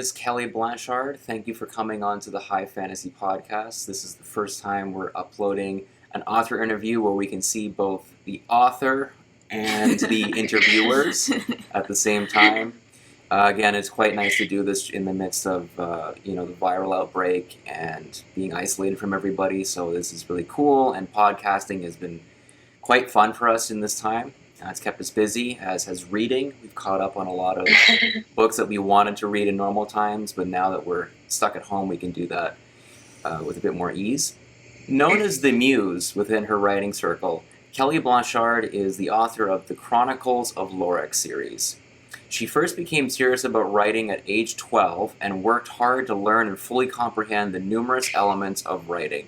is Kelly Blanchard. Thank you for coming on to the High Fantasy Podcast. This is the first time we're uploading an author interview where we can see both the author and the interviewers at the same time. Again, it's quite nice to do this in the midst of the viral outbreak and being isolated from everybody. So this is really cool, and podcasting has been quite fun for us in this time. It's kept us busy, as has reading. We've caught up on a lot of books that we wanted to read in normal times, but now that we're stuck at home, we can do that with a bit more ease. Known as the Muse within her writing circle, Kelly Blanchard is the author of the Chronicles of Lorrek series. She first became serious about writing at age 12 and worked hard to learn and fully comprehend the numerous elements of writing.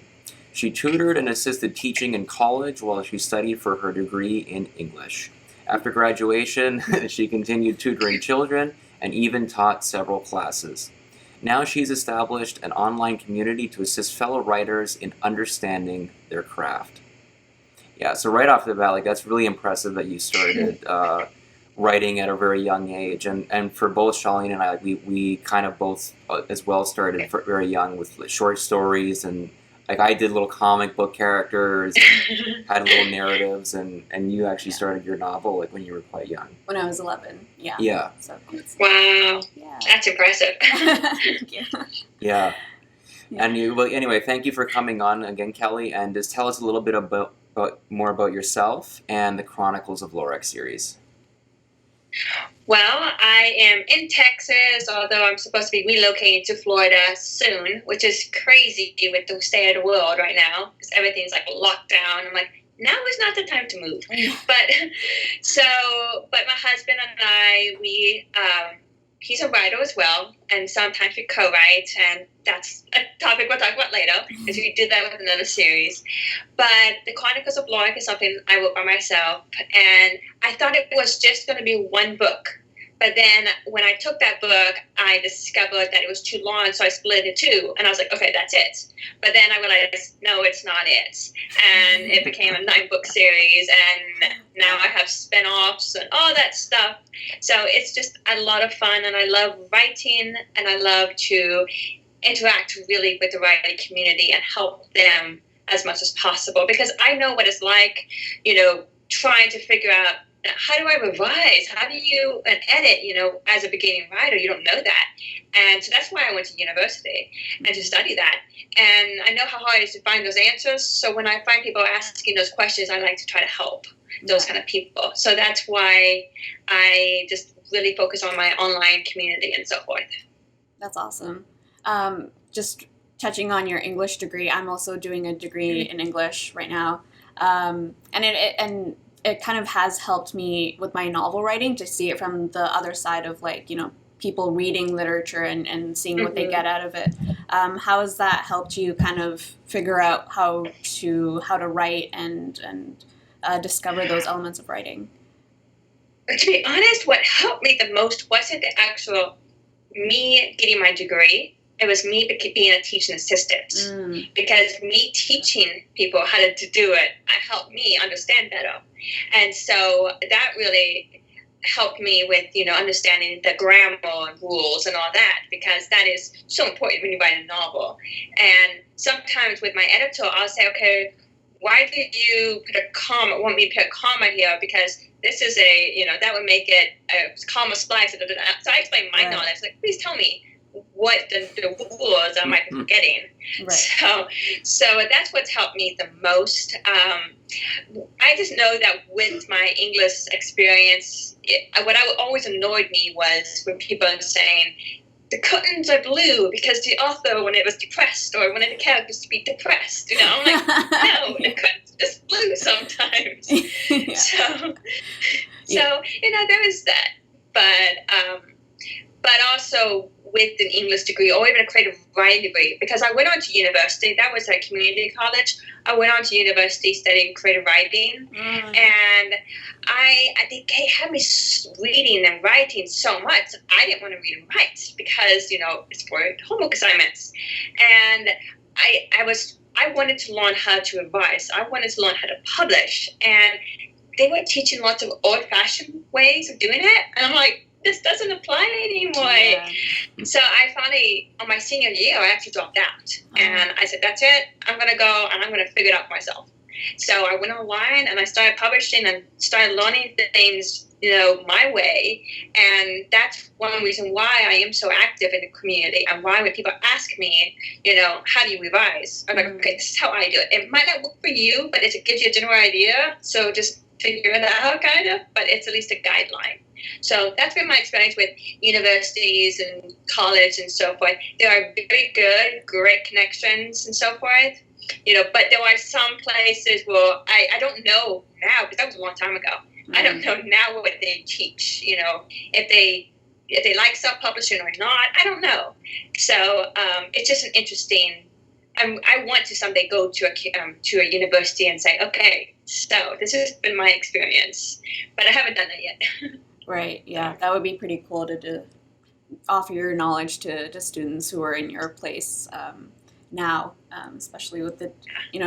She tutored and assisted teaching in college while she studied for her degree in English. After graduation, she continued tutoring children and even taught several classes. Now she's established an online community to assist fellow writers in understanding their craft. Yeah, so right off the bat, that's really impressive that you started writing at a very young age. And for both Charlene and I, we kind of both as well started very young with short stories, and I did little comic book characters and had little narratives, and you actually started your novel when you were quite young. When I was 11, yeah. Yeah. So wow, yeah. That's impressive. Thank you. Yeah. And anyway, thank you for coming on again, Kelly, and just tell us a little bit more about yourself and the Chronicles of Lorrek series. Well, I am in Texas, although I'm supposed to be relocating to Florida soon, which is crazy with the state of the world right now, because everything's locked down. I'm like, now is not the time to move. But my husband and I, he's a writer as well, and sometimes we co-write, and that's a topic we'll talk about later, because we did that with another series. But the Chronicles of Lorrek is something I wrote by myself, and I thought it was just going to be one book. But then when I took that book, I discovered that it was too long, so I split it in two, and I was like, okay, that's it. But then I realized, no, it's not it. And it became a 9-book series, and now I have spin-offs and all that stuff. So it's just a lot of fun, and I love writing, and I love to interact really with the writing community and help them as much as possible, because I know what it's like, trying to figure out, how do I revise? How do you edit? As a beginning writer, you don't know that. And so that's why I went to university and to study that. And I know how hard it is to find those answers. So when I find people asking those questions, I like to try to help those kind of people. So that's why I just really focus on my online community and so forth. That's awesome. Just touching on your English degree, I'm also doing a degree in English right now. And it kind of has helped me with my novel writing to see it from the other side of people reading literature and seeing what they get out of it. How has that helped you kind of figure out how to write and discover those elements of writing? To be honest, what helped me the most wasn't the actual me getting my degree. It was me being a teaching assistant, because me teaching people how to do it helped me understand better. And so that really helped me with, understanding the grammar and rules and all that, because that is so important when you write a novel. And sometimes with my editor, I'll say, okay, why did you want me to put a comma here? Because this is that would make it a comma splice. So I explain my knowledge, please tell me what the rules I might be forgetting. Right. So that's what's helped me the most. I just know that with my English experience, what always annoyed me was when people are saying, the curtains are blue because the author, when it was depressed, or wanted the characters to be depressed. I'm like, no, the curtains are just blue sometimes. So there is that. But also with an English degree or even a creative writing degree, because I went on to university. That was a community college. I went on to university studying creative writing, and they had me reading and writing so much. I didn't want to read and write because it's for homework assignments, and I wanted to learn how to revise. I wanted to learn how to publish, and they were teaching lots of old-fashioned ways of doing it, and I'm like, this doesn't apply anymore. Yeah. So I finally, on my senior year, I actually dropped out. And I said, that's it. I'm going to go and I'm going to figure it out myself. So I went online and I started publishing and started learning things, my way. And that's one reason why I am so active in the community and why when people ask me, how do you revise? I'm like, okay, this is how I do it. It might not work for you, but it gives you a general idea. So just figure it out, kind of. But it's at least a guideline. So that's been my experience with universities and college and so forth. There are very good, great connections and so forth. But there are some places where I don't know now, because that was a long time ago. I don't know now what they teach, if they like self-publishing or not, I don't know. So it's just an interesting, I want to someday go to a university and say, okay, so this has been my experience, but I haven't done that yet. Right, yeah, that would be pretty cool to offer your knowledge to students who are in your place now, especially with the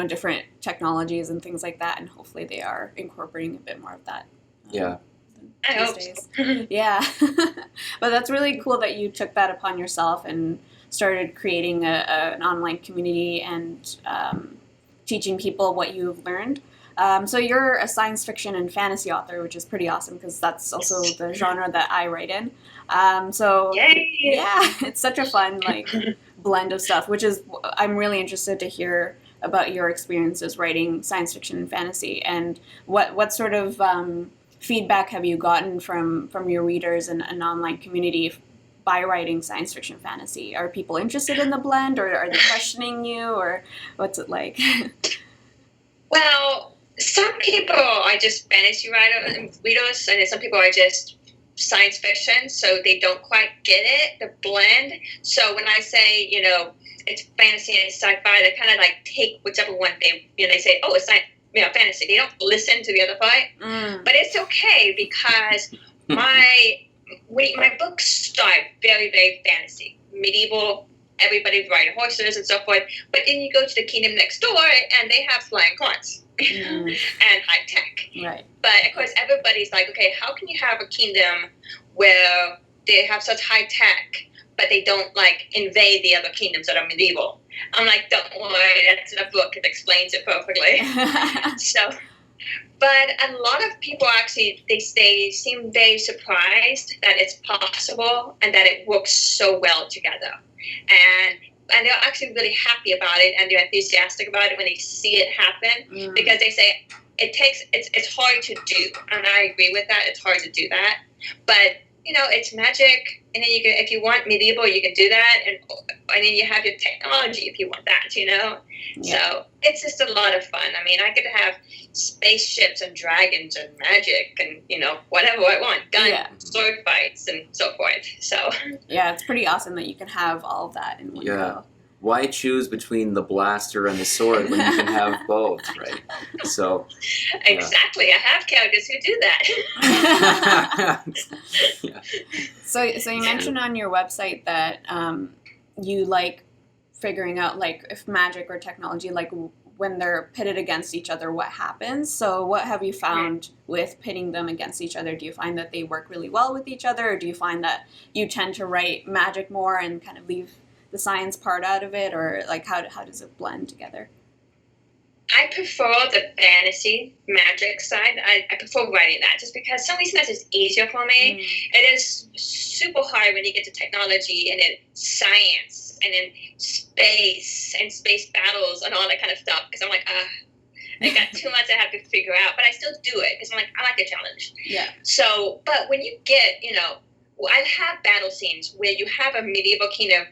different technologies and things like that, and hopefully they are incorporating a bit more of that. I hope days. so. Yeah, but that's really cool that you took that upon yourself and started creating an online community and teaching people what you've learned. So you're a science fiction and fantasy author, which is pretty awesome because that's also the genre that I write in. So Yay. yeah, it's such a fun blend of stuff, which is I'm really interested to hear about your experiences writing science fiction and fantasy, and what sort of feedback have you gotten from your readers and an online community by writing science fiction fantasy? Are people interested in the blend, or are they questioning you, or what's it like? Well, some people are just fantasy readers, and some people are just science fiction, so they don't quite get it, the blend. So when I say, it's fantasy and sci-fi, they kind of take whichever one they say, oh, it's fantasy. They don't listen to the other part. But it's okay because my books start very, very fantasy, medieval. Everybody's riding horses and so forth. But then you go to the kingdom next door, and they have flying cars and high tech. Right. But of course, everybody's like, okay, how can you have a kingdom where they have such high tech, but they don't invade the other kingdoms that are medieval? I'm like, don't worry, that's in a book. It explains it perfectly. But a lot of people actually, they seem very surprised that it's possible and that it works so well together. And they're actually really happy about it, and they're enthusiastic about it when they see it happen, because they say it's hard to do, and I agree with that. It's hard to do that, but it's magic, and then if you want medieval, you can do that, and then you have your technology if you want that, Yeah. So it's just a lot of fun. I mean, I could have spaceships and dragons and magic and whatever I want, guns, sword fights, and so forth. So yeah, it's pretty awesome that you can have all of that in one go. Why choose between the blaster and the sword when you can have both, right? So exactly, I have characters who do that. So you mentioned on your website that you like figuring out if magic or technology, when they're pitted against each other, what happens. So what have you found with pitting them against each other? Do you find that they work really well with each other, or do you find that you tend to write magic more and kind of leave the science part out of it, or how does it blend together? I prefer the fantasy magic side. I prefer writing that just because some reason that's just easier for me. It is super hard when you get to technology and then science and then space and space battles and all that kind of stuff, because I'm like, I got too much I have to figure out, but I still do it because I'm like, I like a challenge. Yeah. So, but when you get, I have battle scenes where you have a medieval kingdom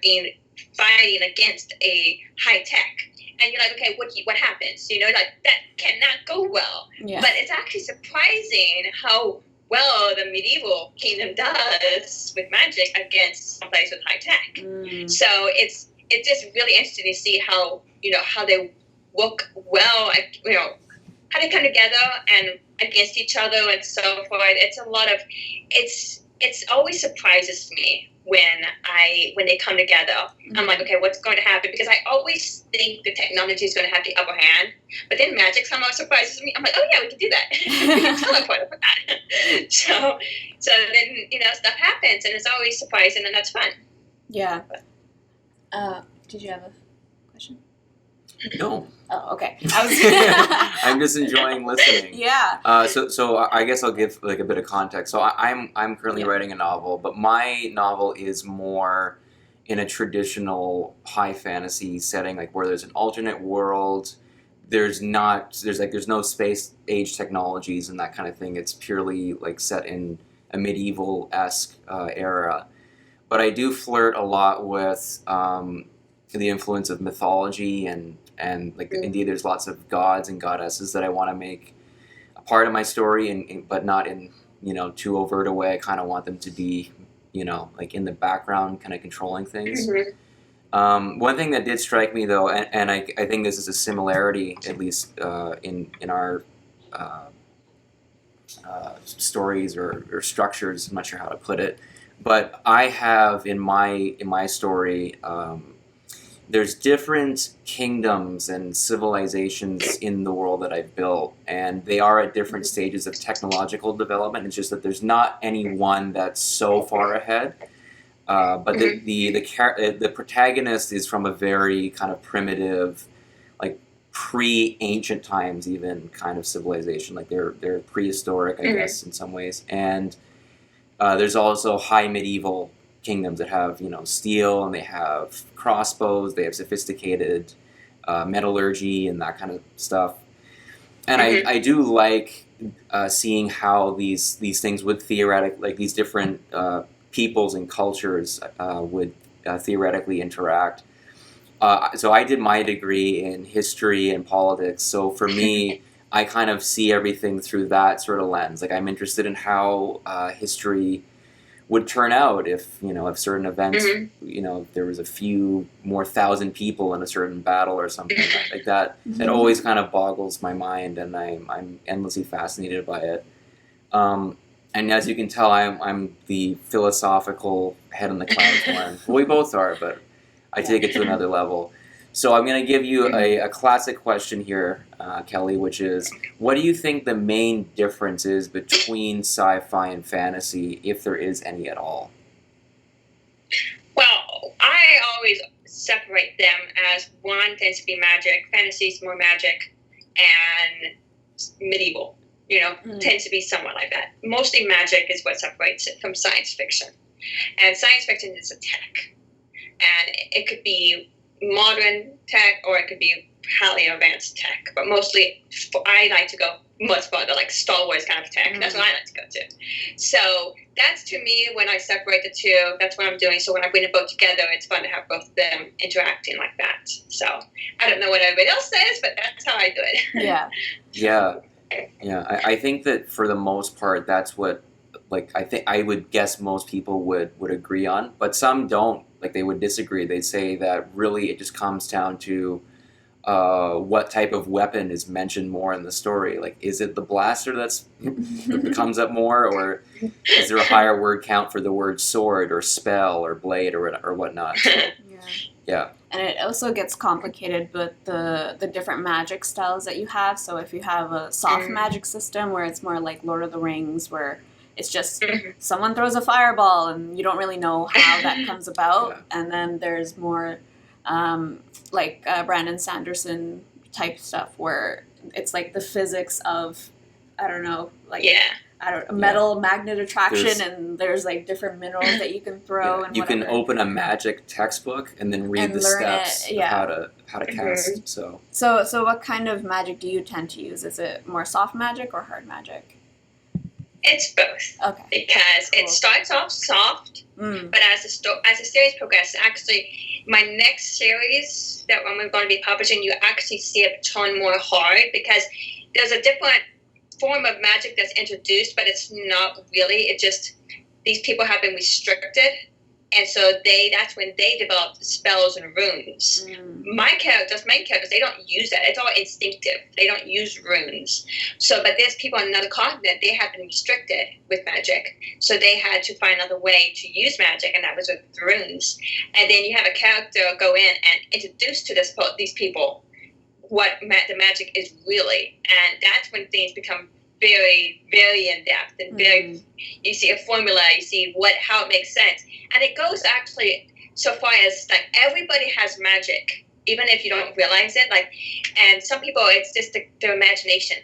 fighting against a high tech, and you're like, okay, what happens? That cannot go well. Yeah. But it's actually surprising how well the medieval kingdom does with magic against someplace with high tech. So it's just really interesting to see how they work well, how they come together and against each other and so forth. It's a lot of it's always surprises me when they come together. I'm like, okay, what's going to happen? Because I always think the technology is going to have the upper hand, but then magic somehow surprises me. I'm like, oh yeah, we can do that. We can teleport over that. So then stuff happens, and it's always surprising, and that's fun. Yeah. Did you have a question? No. Oh, okay. I'm just enjoying listening. Yeah. So I guess I'll give like a bit of context. So I'm currently writing a novel, but my novel is more in a traditional high fantasy setting, like where there's an alternate world. There's no space age technologies and that kind of thing. It's purely like set in a medieval-esque era. But I do flirt a lot with the influence of mythology and like indeed there's lots of gods and goddesses that I want to make a part of my story, but not in too overt a way. I kind of want them to be like in the background, kind of controlling things. One thing that did strike me though, and I think this is a similarity at least in our stories or structures. I'm not sure how to put it, but I have in my story. There's different kingdoms and civilizations in the world that I've built, and they are at different stages of technological development. It's just that there's not any one that's so far ahead. But the protagonist is from a very kind of primitive, like pre-ancient times even kind of civilization. Like they're prehistoric, I guess, in some ways. And there's also high medieval kingdoms that have steel, and they have crossbows, they have sophisticated metallurgy and that kind of stuff. And I do like seeing how these things would like these different peoples and cultures would theoretically interact. So I did my degree in history and politics, so for me I kind of see everything through that sort of lens. Like I'm interested in how history would turn out if certain events, there was a few more thousand people in a certain battle or something like that. It always kind of boggles my mind, and I'm endlessly fascinated by it. And as you can tell, I'm the philosophical head in the clouds one. Well, we both are, but I take it to another level. So I'm going to give you a classic question here, Kelly, which is, what do you think the main difference is between sci-fi and fantasy, if there is any at all? Well, I always separate them as one tends to be magic, fantasy is more magic, and medieval, tends to be somewhat like that. Mostly magic is what separates it from science fiction. And science fiction is a tech. And it could be modern tech or it could be highly advanced tech, but mostly I like to go much further, like Star Wars kind of tech. That's what I like to go to. So that's, to me, when I separate the two, that's what I'm doing. So when I bring them both together, it's fun to have both of them interacting like that. So I don't know what everybody else says, but that's how I do it. Yeah. I think that for the most part, that's what, like, I would guess most people would agree on, but some don't. Like, they would disagree. They'd say that really it just comes down to what type of weapon is mentioned more in the story. Like, is it the blaster that comes up more, or is there a higher word count for the word sword or spell or blade or whatnot? So, yeah. And it also gets complicated with the different magic styles that you have. So if you have a soft magic system where it's more like Lord of the Rings, where it's just someone throws a fireball and you don't really know how that comes about. Yeah. And then there's more like Brandon Sanderson type stuff where it's like the physics of, I don't know, like metal magnet attraction, and there's like different minerals that you can throw. And you can open a magic textbook and then read the steps of how to cast. So what kind of magic do you tend to use? Is it more soft magic or hard magic? It's both. Okay. Because it starts off soft, but as the series progresses, actually, my next series that I'm going to be publishing, you actually see it turn more hard because there's a different form of magic that's introduced, but it's not really. It just, these people have been restricted And so that's when they developed spells and runes. Main characters, they don't use that. It's all instinctive. They don't use runes. So, but there's people on another continent, they have been restricted with magic. So they had to find another way to use magic, and that was with runes. And then you have a character go in and introduce to these people what the magic is really. And that's when things become very, very in depth and very. You see a formula, you see how it makes sense, and it goes actually so far as like everybody has magic, even if you don't realize it. Like, and some people it's just their imagination.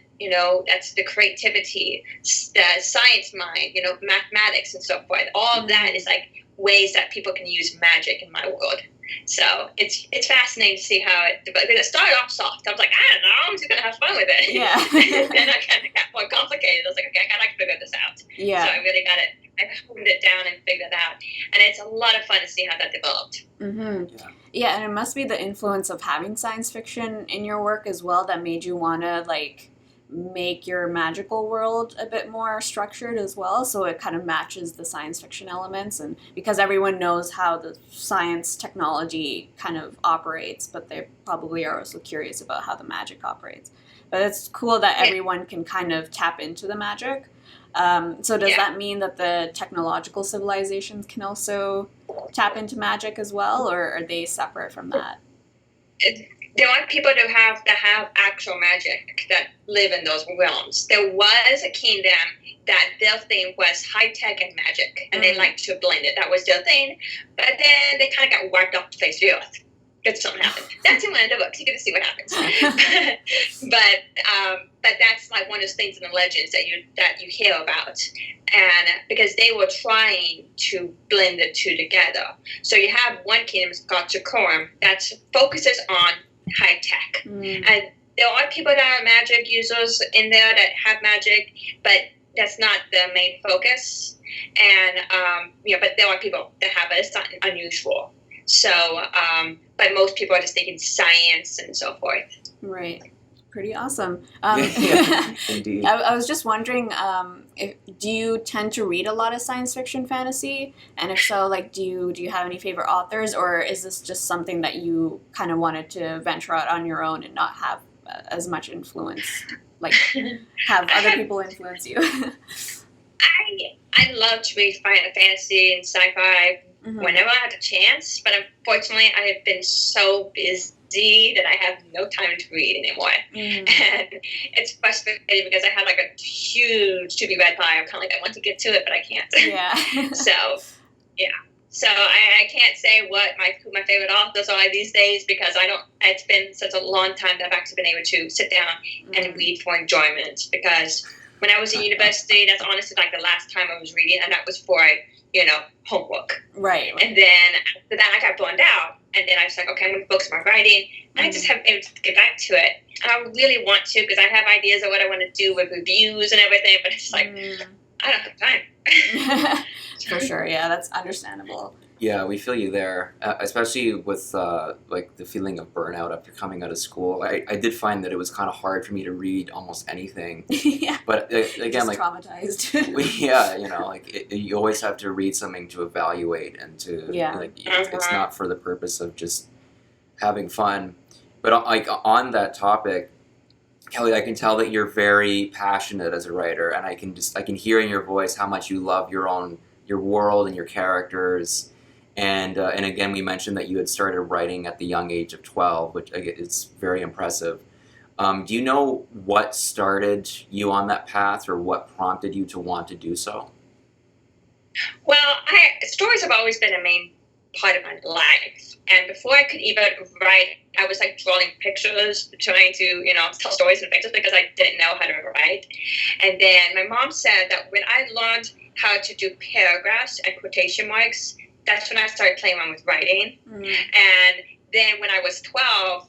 That's the creativity, the science mind. Mathematics and so forth. All of that is like ways that people can use magic in my world. So it's fascinating to see how it developed. It started off soft. I was like, I don't know, I'm just gonna have fun with it. Yeah. Then I kind of got more complicated. I was like, okay, I gotta figure this out. Yeah. So I really got it. I honed it down and figured it out, and it's a lot of fun to see how that developed. Yeah, and it must be the influence of having science fiction in your work as well that made you want to like make your magical world a bit more structured as well, so it kind of matches the science fiction elements, and because everyone knows how the science technology kind of operates, but they probably are also curious about how the magic operates. But it's cool that everyone can kind of tap into the magic. So does that mean that the technological civilizations can also tap into magic as well, or are they separate from that? There are people that have actual magic that live in those realms. There was a kingdom that their thing was high tech and magic, and they liked to blend it. That was their thing. But then they kind of got wiped off the face of the earth. That's something happened. That's in one of the books. You get to see what happens. But that's like one of those things in the legends that you hear about, and because they were trying to blend the two together. So you have one kingdom called CHRONICLES that focuses on high tech, and there are people that are magic users in there that have magic, but that's not the main focus. And but there are people that have it. It's not unusual. So, but most people are just thinking science and so forth. Right. Pretty awesome. Indeed. I was just wondering, do you tend to read a lot of science fiction fantasy? And if so, like, do you have any favorite authors, or is this just something that you kind of wanted to venture out on your own and not have as much influence, like have other people influence you? I love to read fantasy and sci-fi whenever I have the chance, but unfortunately I have been so busy that I have no time to read anymore. And it's frustrating because I have like a huge to be read pile. I'm kind of like, I want to get to it, but I can't. Yeah. So I can't say who my favorite authors are these days, because it's been such a long time that I've actually been able to sit down and read for enjoyment. Because when I was in university, that's honestly like the last time I was reading, and that was for homework. Right. And then after that, I got burned out. And then I was like, okay, I'm going to focus on my writing. And I just haven't been able to get back to it. And I really want to, because I have ideas of what I want to do with reviews and everything. But it's like, I don't have time. For sure. Yeah, that's understandable. Yeah, we feel you there, especially with like the feeling of burnout after coming out of school. I did find that it was kind of hard for me to read almost anything. Yeah. But again, just like traumatized. You always have to read something to evaluate and to it's not for the purpose of just having fun. But like on that topic, Kelly, I can tell that you're very passionate as a writer, and I can hear in your voice how much you love your world and your characters. And again, we mentioned that you had started writing at the young age of 12, which is very impressive. Do you know what started you on that path, or what prompted you to want to do so? Well, stories have always been a main part of my life. And before I could even write, I was like drawing pictures, trying to, tell stories in pictures, because I didn't know how to write. And then my mom said that when I learned how to do paragraphs and quotation marks, that's when I started playing around with writing. And then when I was 12,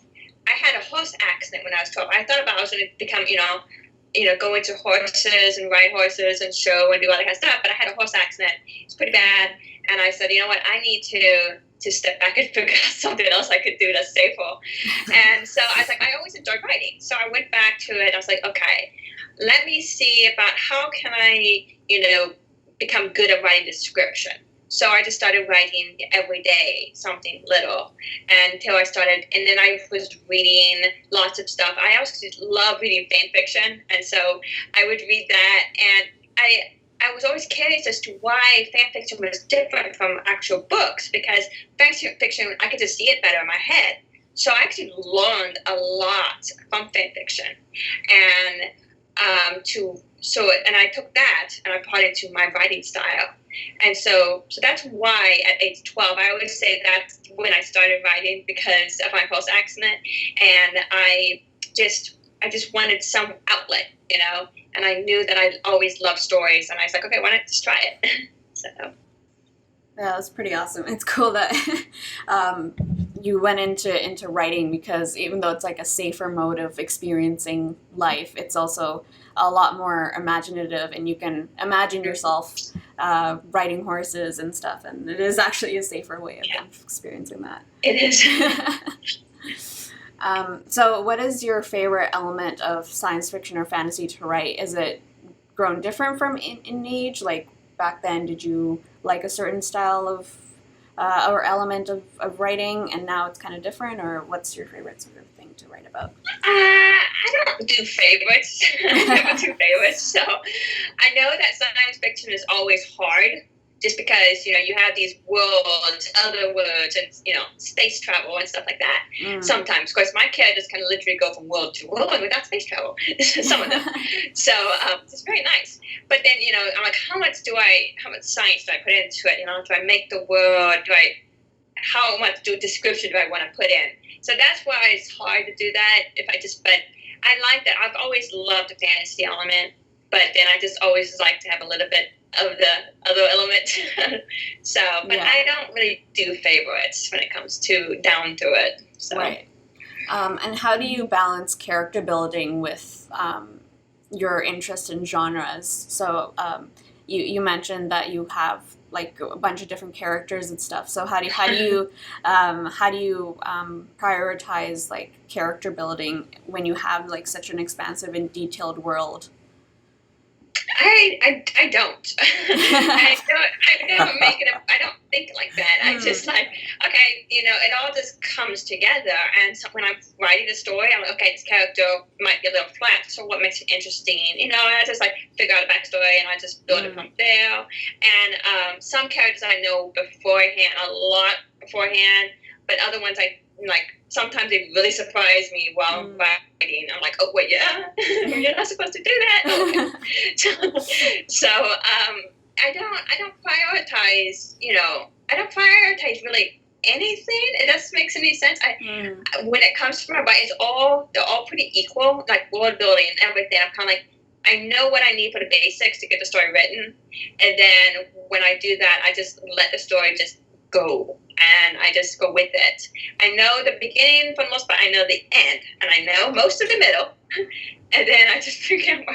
I had a horse accident when I was 12. I thought I was going to become, go into horses and ride horses and show and do all that kind of stuff. But I had a horse accident. It's pretty bad. And I said, you know what, I need to step back and figure out something else I could do that's safer. And so I was like, I always enjoyed writing. So I went back to it. I was like, okay, let me see about how can I, become good at writing description. So I just started writing every day, something little, until I started, and then I was reading lots of stuff. I also love reading fan fiction, and so I would read that, and I was always curious as to why fan fiction was different from actual books, because fan fiction, I could just see it better in my head. So I actually learned a lot from fan fiction, and and I took that and I brought it to my writing style. And so that's why at age 12, I always say that's when I started writing, because of my post accident, and I just wanted some outlet, and I knew that I always loved stories, and I was like, okay, why not just try it? So. Yeah, that's pretty awesome. It's cool that you went into writing, because even though it's like a safer mode of experiencing life, it's also a lot more imaginative, and you can imagine yourself riding horses and stuff, and it is actually a safer way of experiencing that. It is. So what is your favorite element of science fiction or fantasy to write? Is it grown different from in age? Like back then, did you like a certain style of or element of writing, and now it's kind of different, or what's your favorite sort of thing to write about? I don't do favorites. I never do favorites. So I know that science fiction is always hard, just because, you have these worlds, other worlds, and, space travel and stuff like that. Sometimes, of course, my characters can literally go from world to world without space travel. Some of them. So it's very nice. But then, I'm like, how much science do I put into it? Do I make the world? How much description do I want to put in? So that's why it's hard to do that. But I like that. I've always loved the fantasy element, but then I just always like to have a little bit of the other element. So, but I don't really do favorites when it comes down to it. So. Right. And how do you balance character building with your interest in genres? So you mentioned that you have like a bunch of different characters and stuff. So how do you prioritize like character building when you have like such an expansive and detailed world? I don't. I don't think like that. I just like, okay, it all just comes together. And so when I'm writing a story, I'm like, okay, this character might be a little flat, so what makes it interesting? And I just like figure out a backstory, and I just build it from there. And some characters I know a lot beforehand, but other ones I like. Sometimes they really surprise me while I'm writing. I'm like, oh wait, you're not supposed to do that. Oh, okay. So I don't prioritize. I don't prioritize really anything. It doesn't make any sense. When it comes to my writing, they're all pretty equal. Like world building and everything. I'm kind of like, I know what I need for the basics to get the story written, and then when I do that, I just let the story just go. And I just go with it. I know the beginning for the most part. I know the end, and I know most of the middle. And then I just figure out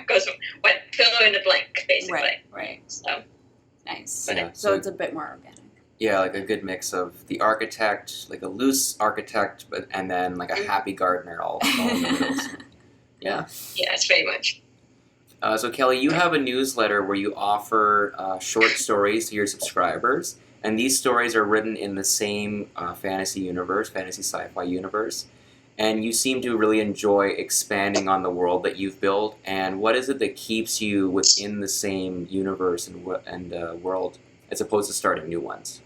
what fill in the blank, basically. Right. So nice. So it's a bit more organic. Yeah, like a good mix of the architect, like a loose architect, and then like a happy gardener all in the middle. So, yeah. Yes, very much. So Kelly, you have a newsletter where you offer short stories to your subscribers. And these stories are written in the same fantasy sci-fi universe. And you seem to really enjoy expanding on the world that you've built. And what is it that keeps you within the same universe and world as opposed to starting new ones?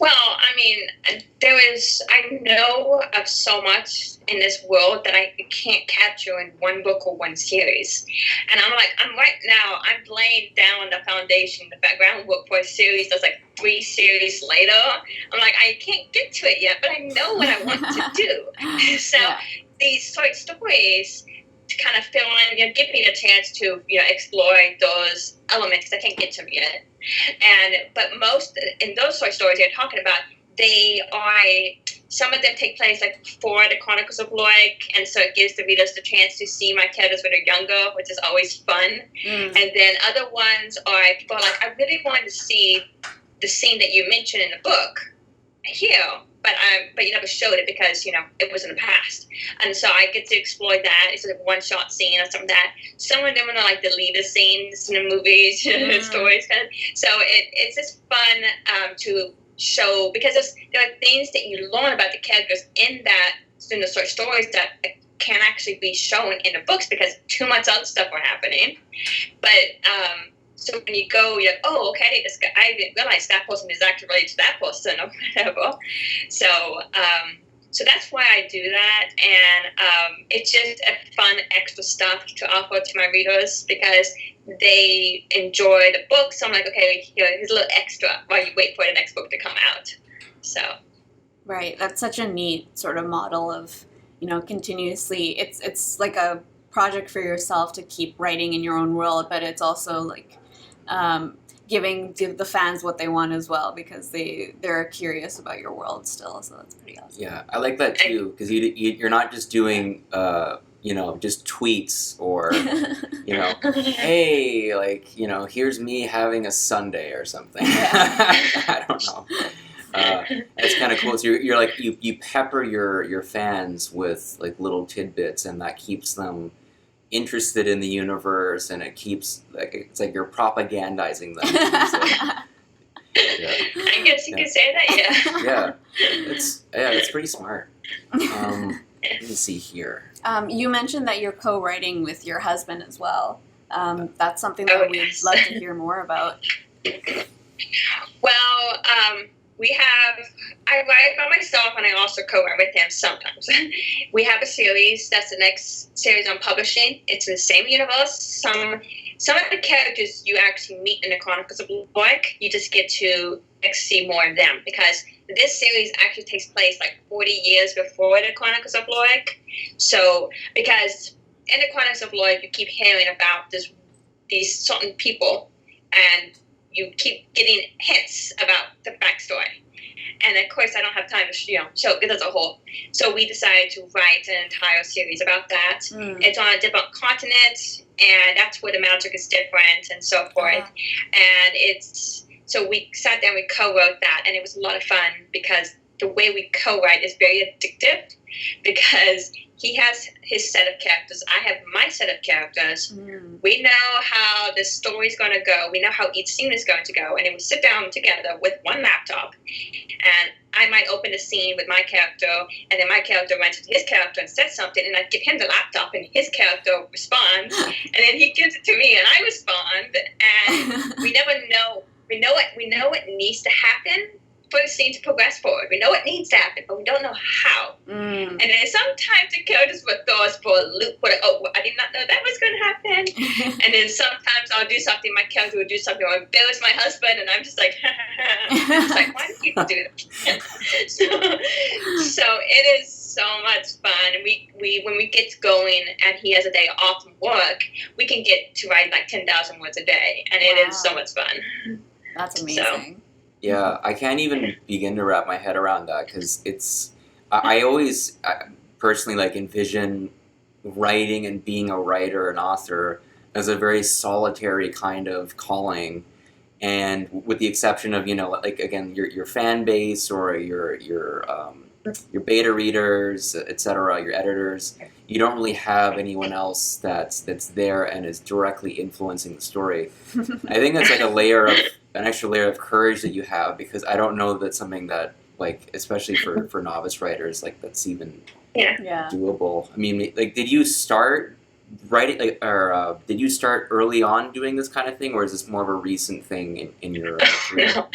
Well, I mean, I know of so much in this world that I can't capture in one book or one series. And I'm laying down the foundation, the background work for a series that's like 3 series later. I'm like, I can't get to it yet, but I know what I want to do. So these short stories to kind of fill in, give me the chance to, explore those elements because I can't get to them yet. But most in those short stories you're talking about, some of them take place like before the Chronicles of Lorrek, and so it gives the readers the chance to see my characters when they're younger, which is always fun. And then other ones are people are like, I really wanted to see the scene that you mentioned in the book here, but you never showed it because it was in the past, and so I get to explore that. It's a one-shot scene or something like that. Some of them are like the leader scenes in the movies, stories, kind of. So it's just fun to show, because there are things that you learn about the characters in the short stories that can actually be shown in the books because too much other stuff are happening. But so when you go, you're like, oh, okay, this guy, I didn't realize that person is actually related to that person or whatever. So that's why I do that, and it's just a fun extra stuff to offer to my readers because they enjoy the book. So I'm like, okay, here's a little extra while you wait for the next book to come out. So. Right, that's such a neat sort of model of, continuously. It's like a project for yourself to keep writing in your own world, but it's also like giving the fans what they want as well because they're curious about your world still. So that's pretty awesome. Yeah, I like that too because you're not just doing just tweets or hey, like here's me having a Sunday or something. I don't know. It's kind of cool. So you're like you pepper your fans with like little tidbits, and that keeps them interested in the universe, and it keeps it's like you're propagandizing them. Yeah. I guess you could say that. Yeah, it's pretty smart. Let me see here. You mentioned that you're co-writing with your husband as well. That's something that we'd love to hear more about. Well, I write by myself, and I also co-write with him sometimes. We have a series. That's the next series I'm publishing. It's in the same universe. Some of the characters you actually meet in the Chronicles of Lorrek. You just get to see more of them because this series actually takes place like 40 years before the Chronicles of Lorrek. So, because in the Chronicles of Lorrek, you keep hearing about these certain people, and you keep getting hints about the backstory. And of course, I don't have time to show it as a whole. So we decided to write an entire series about that. It's on a different continent, and that's where the magic is different and so forth. And so we sat down, we co-wrote that, and it was a lot of fun because the way we co-write is very addictive because he has his set of characters. I have my set of characters. We know how the story's going to go. We know how each scene is going to go. And then we sit down together with one laptop. And I might open a scene with my character, and then my character runs to his character and says something, and I give him the laptop, and his character responds. And then he gives it to me, and I respond. And we never know. We know it needs to happen for the scene to progress forward. We know it needs to happen, but we don't know how. And then sometimes the characters will throw us for a loop. I did not know that was going to happen. And then sometimes I'll do something, my character will do something, or embarrass my husband, and I'm just like, it's like, why do people do that? So it is so much fun. And we when we get going and he has a day off from work, we can get to write like 10,000 words a day, and it is so much fun. That's amazing. So, yeah, I can't even begin to wrap my head around that because I always personally like envision writing and being a writer and author as a very solitary kind of calling, and with the exception of like again your fan base or your beta readers, etc., your editors, you don't really have anyone else that's there and is directly influencing the story. I think that's like an extra layer of courage that you have, because I don't know that that's something that, like, especially for novice writers, like, that's even doable. I mean, like, did you start writing, like, or did you start early on doing this kind of thing, or is this more of a recent thing in your career? No.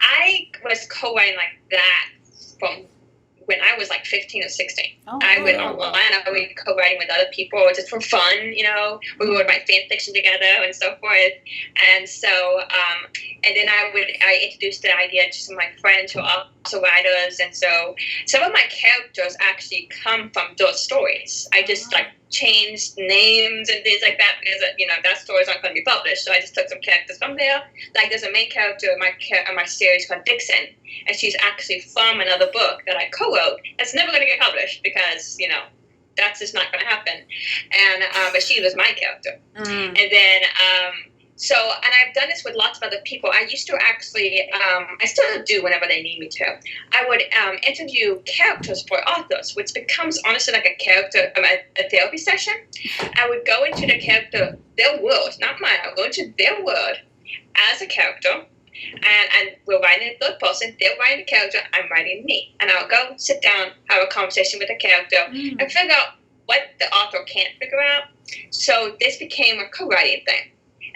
I was co-writing like that from when I was like 15 or 16. I went online, I was co-writing with other people just for fun, we would write fan fiction together and so forth. And so, and then I introduced the idea to some of my friends who are also writers. And so some of my characters actually come from those stories. I just changed names and things like that because, that story's not going to be published. So I just took some characters from there. Like there's a main character in my series called Dixon, and she's actually from another book that I co-wrote that's never going to get published because, that's just not going to happen. And but she was my character. And then So, and I've done this with lots of other people. I used to actually, I still do whenever they need me to. I would interview characters for authors, which becomes honestly like a character, a therapy session. I would go into the character, their world, not mine. I'll go into their world as a character, and we're writing a third person. They're writing the character, I'm writing me. And I'll go sit down, have a conversation with the character, and figure out what the author can't figure out. So this became a co-writing thing.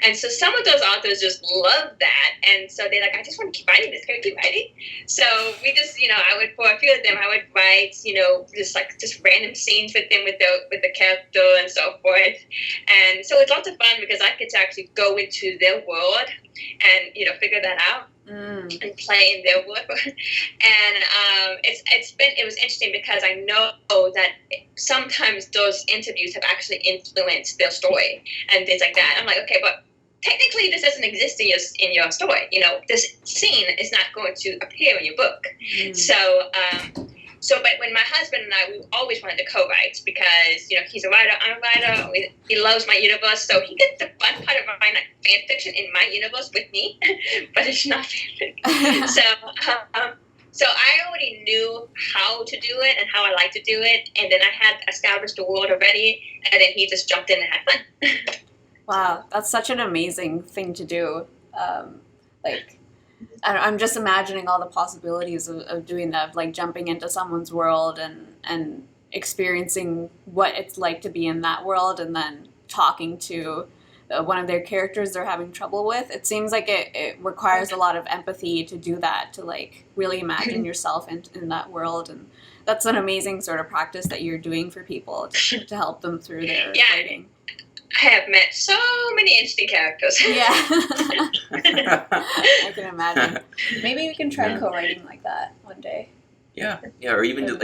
And so some of those authors just love that. And so they're like, I just want to keep writing this. Can I keep writing? So we just, I would, for a few of them, I would write, just random scenes with them, with the character and so forth. And so it's lots of fun because I get to actually go into their world and, figure that out. And play in their world. And it was interesting because I know that sometimes those interviews have actually influenced their story and things like that. I'm like, okay, but technically this doesn't exist in your story. This scene is not going to appear in your book. But when my husband and I, we always wanted to co-write because, he's a writer, I'm a writer, he loves my universe, so he gets the fun part of writing fan fiction in my universe with me, but it's not fanfic. So I already knew how to do it and how I like to do it, and then I had established the world already, and then he just jumped in and had fun. Wow, that's such an amazing thing to do. I'm just imagining all the possibilities of doing that, like jumping into someone's world and experiencing what it's like to be in that world and then talking to one of their characters they're having trouble with. It seems like it requires a lot of empathy to do that, to like really imagine yourself in that world. And that's an amazing sort of practice that you're doing for people to help them through their writing. I have met so many interesting characters. Yeah. I can imagine. Maybe we can try co-writing like that one day. Yeah, or even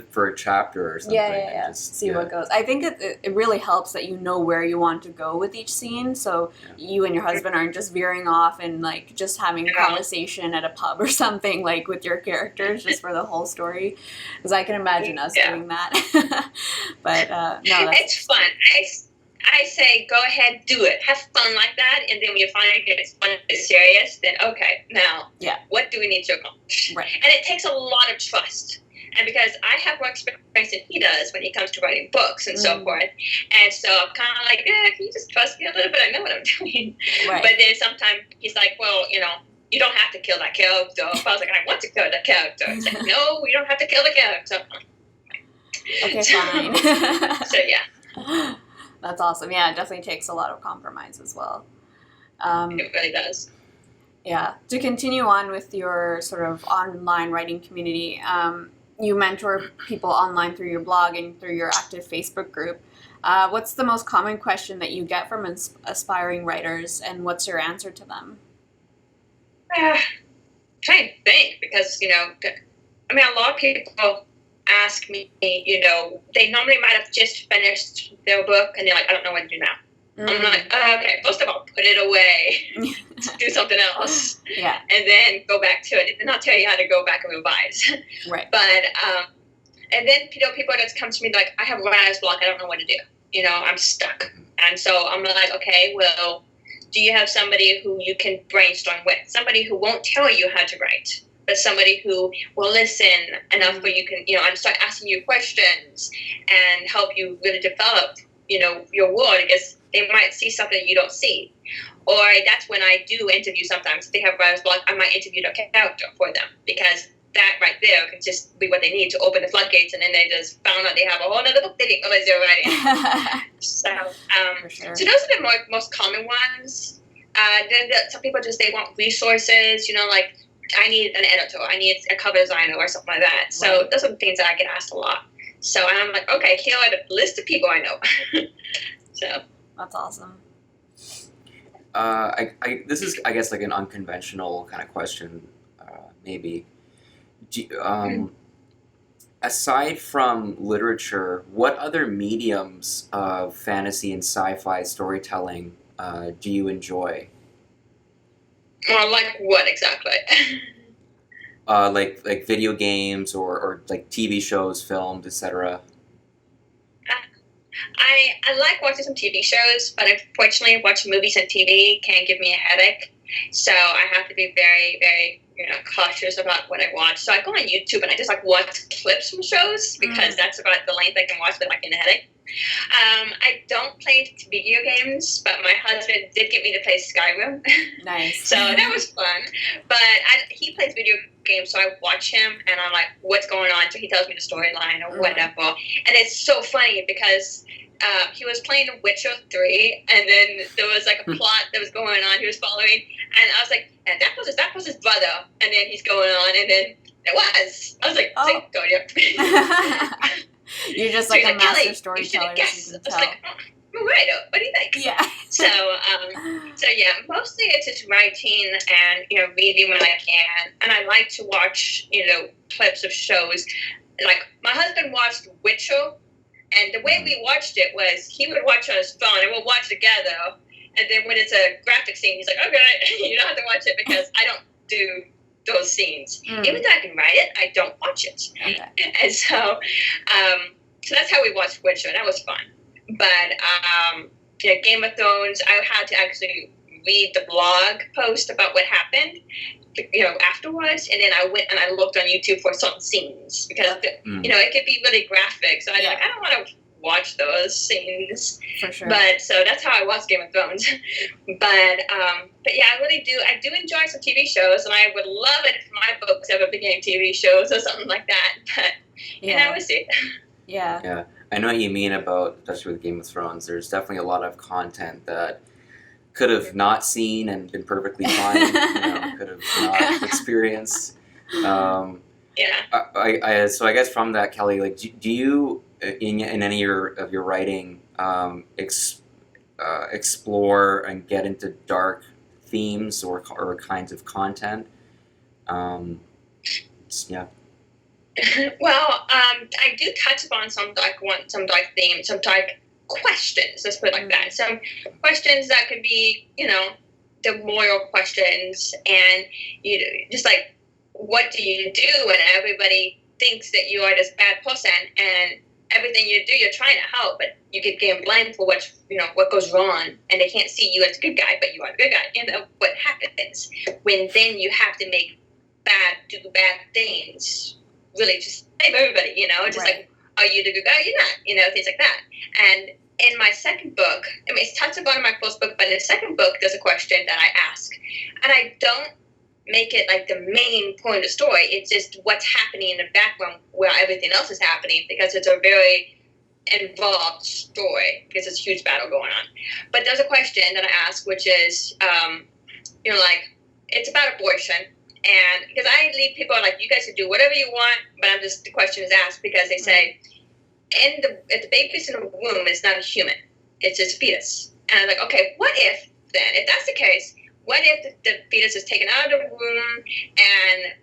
for a chapter or something. Yeah. Just see what goes. I think it really helps that you know where you want to go with each scene, so you and your husband aren't just veering off and like just having a conversation at a pub or something like with your characters just for the whole story. Because I can imagine us doing that. But no, it's fun. I say, go ahead, do it. Have fun like that, and then when you find it gets fun and serious, then okay, now, what do we need to accomplish? Right. And it takes a lot of trust. And because I have more experience than he does when it comes to writing books and so forth, and so I'm kind of like, can you just trust me a little bit? I know what I'm doing. Right. But then sometimes he's like, well, you don't have to kill that character. I was like, I want to kill that character. He's like, no, you don't have to kill the character. Okay, fine. So, yeah. That's awesome. Yeah, it definitely takes a lot of compromise as well. It really does. Yeah. To continue on with your sort of online writing community, you mentor people online through your blog and through your active Facebook group. What's the most common question that you get from aspiring writers, and what's your answer to them? Trying to think, because, a lot of people ask me, they normally might have just finished their book and they're like, I don't know what to do now. I'm like, okay, first of all, put it away, do something else, and then go back to it. And I'll tell you how to go back and revise. Right. But, and then, people that come to me like, I have writer's block, I don't know what to do. I'm stuck. And so I'm like, okay, well, do you have somebody who you can brainstorm with? Somebody who won't tell you how to write, but somebody who will listen enough where you can, and start asking you questions and help you really develop, your world, because they might see something you don't see. Or that's when I do interview sometimes. If they have writer's block, I might interview the character for them, because that right there can just be what they need to open the floodgates, and then they just found out they have a whole other book they didn't realize they were writing. So those are the most common ones. Then some people they want resources, like, I need an editor, I need a cover designer or something like that. So those are the things that I get asked a lot. So I'm like, okay, here are the list of people I know. So that's awesome. This is, I guess, like an unconventional kind of question, maybe. Aside from literature, what other mediums of fantasy and sci-fi storytelling do you enjoy? Like what exactly? Like video games or like TV shows, films, etc. I like watching some TV shows, but unfortunately, watching movies and TV can give me a headache. So I have to be very, very, cautious about what I watch. So I go on YouTube and I just like watch clips from shows because that's about the length I can watch without getting a headache. I don't play video games, but my husband did get me to play Skyrim. Nice. So that was fun. But he plays video games, so I watch him and I'm like, what's going on? So he tells me the storyline or whatever. And it's so funny because he was playing The Witcher 3, and then there was like a plot that was going on. He was following, and I was like, and that was his brother. And then he's going on, and then it was. I was like, oh. God, yeah. You're just So like he's a master Kelly, storyteller. you should have guessed. I was like, oh, right. What do you think? Yeah. So yeah, mostly it's just writing and reading when I can, and I like to watch clips of shows. Like my husband watched Witcher. And the way we watched it was he would watch on his phone and we'll watch together. And then when it's a graphic scene, he's like, okay, you don't have to watch it because I don't do those scenes. Even though I can write it, I don't watch it. Okay. And so that's how we watched Witcher. That was fun. But Game of Thrones, I had to actually read the blog post about what happened, afterwards, and then I went and I looked on YouTube for certain scenes because it could be really graphic. So I was like, I don't want to watch those scenes. For sure. But so that's how I watched Game of Thrones. But yeah, I really do. I do enjoy some TV shows, and I would love it if my books ever became TV shows or something like that. But I would see. Yeah. Yeah, I know what you mean about, especially with Game of Thrones. There's definitely a lot of content that could have not seen and been perfectly fine. Could have not experienced. So I guess from that, Kelly, like, do you in any of your writing explore and get into dark themes or kinds of content? Yeah. Well, I do touch upon some dark themes, some dark questions, let's put it like that. Some questions that could be, the moral questions, and just like, what do you do when everybody thinks that you are this bad person, and everything you do, you're trying to help, but you get getting blamed for what goes wrong, and they can't see you as a good guy, but you are a good guy. What happens when then you have to do bad things, really just save everybody, just like, are you the good guy? You're not, things like that. And in my second book, it's touched upon in my first book, but in the second book, there's a question that I ask. And I don't make it like the main point of the story. It's just what's happening in the background where everything else is happening, because it's a very involved story, because there's a huge battle going on. But there's a question that I ask, which is, it's about abortion. And because I leave people like, you guys can do whatever you want, but the question is asked because they say, if the baby's in a womb, it's not a human, it's a fetus. And I'm like, okay, what if then, if that's the case, what if the fetus is taken out of the womb and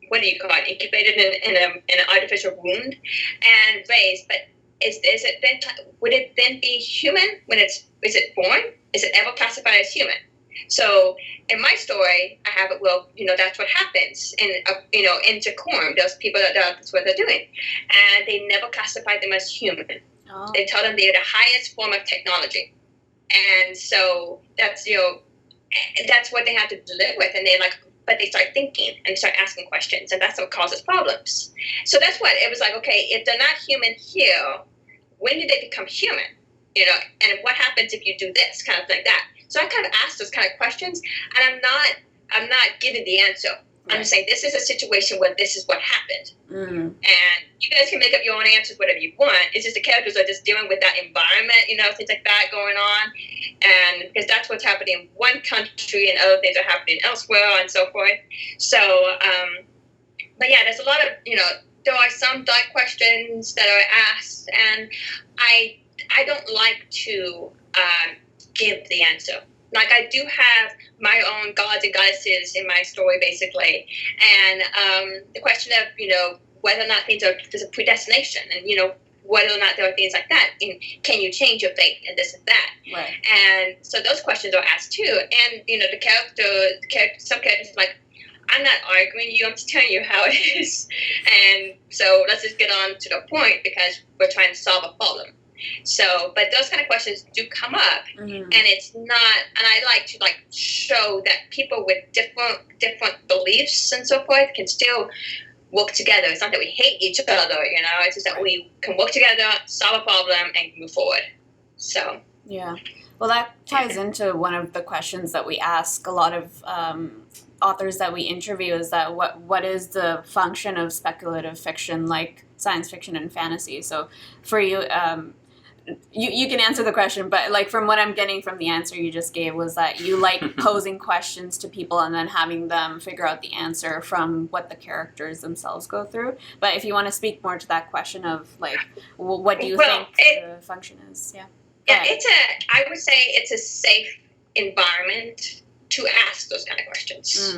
what do you call it, incubated in an artificial wound and raised? But would it then be human when is it born? Is it ever classified as human? So in my story, I have it, that's what happens. In Jacorum, there's people that's what they're doing. And they never classified them as human. Oh. They tell them they're the highest form of technology. And so that's what they have to live with. And but they start thinking and start asking questions, and that's what causes problems. So that's what, it was like, okay, if they're not human here, when did they become human? And what happens if you do this, kind of like that. So I kind of asked those kind of questions, and I'm not giving the answer. Right. I'm just saying, this is a situation where this is what happened. And you guys can make up your own answers, whatever you want. It's just the characters are just dealing with that environment, things like that going on. And because that's what's happening in one country and other things are happening elsewhere and so forth. So, but yeah, there's a lot of, there are some dark questions that are asked, and I don't like to give the answer. Like, I do have my own gods and goddesses in my story, basically. And the question of, whether or not there's a predestination, and, whether or not there are things like that. And can you change your fate and this and that? Right. And so those questions are asked too. And, some characters are like, I'm not arguing you. I'm just telling you how it is. And so let's just get on to the point because we're trying to solve a problem. So, but those kind of questions do come up, and it's not. And I like to show that people with different beliefs and so forth can still work together. It's not that we hate each other, It's just that we can work together, solve a problem, and move forward. So yeah, well, that ties into one of the questions that we ask a lot of authors that we interview is that what is the function of speculative fiction, like science fiction and fantasy? So for you, you can answer the question, but like from what I'm getting from the answer you just gave was that you like posing questions to people and then having them figure out the answer from what the characters themselves go through. But if you want to speak more to that question of like, what do you think the function is? Yeah. Yeah, I would say it's a safe environment to ask those kind of questions.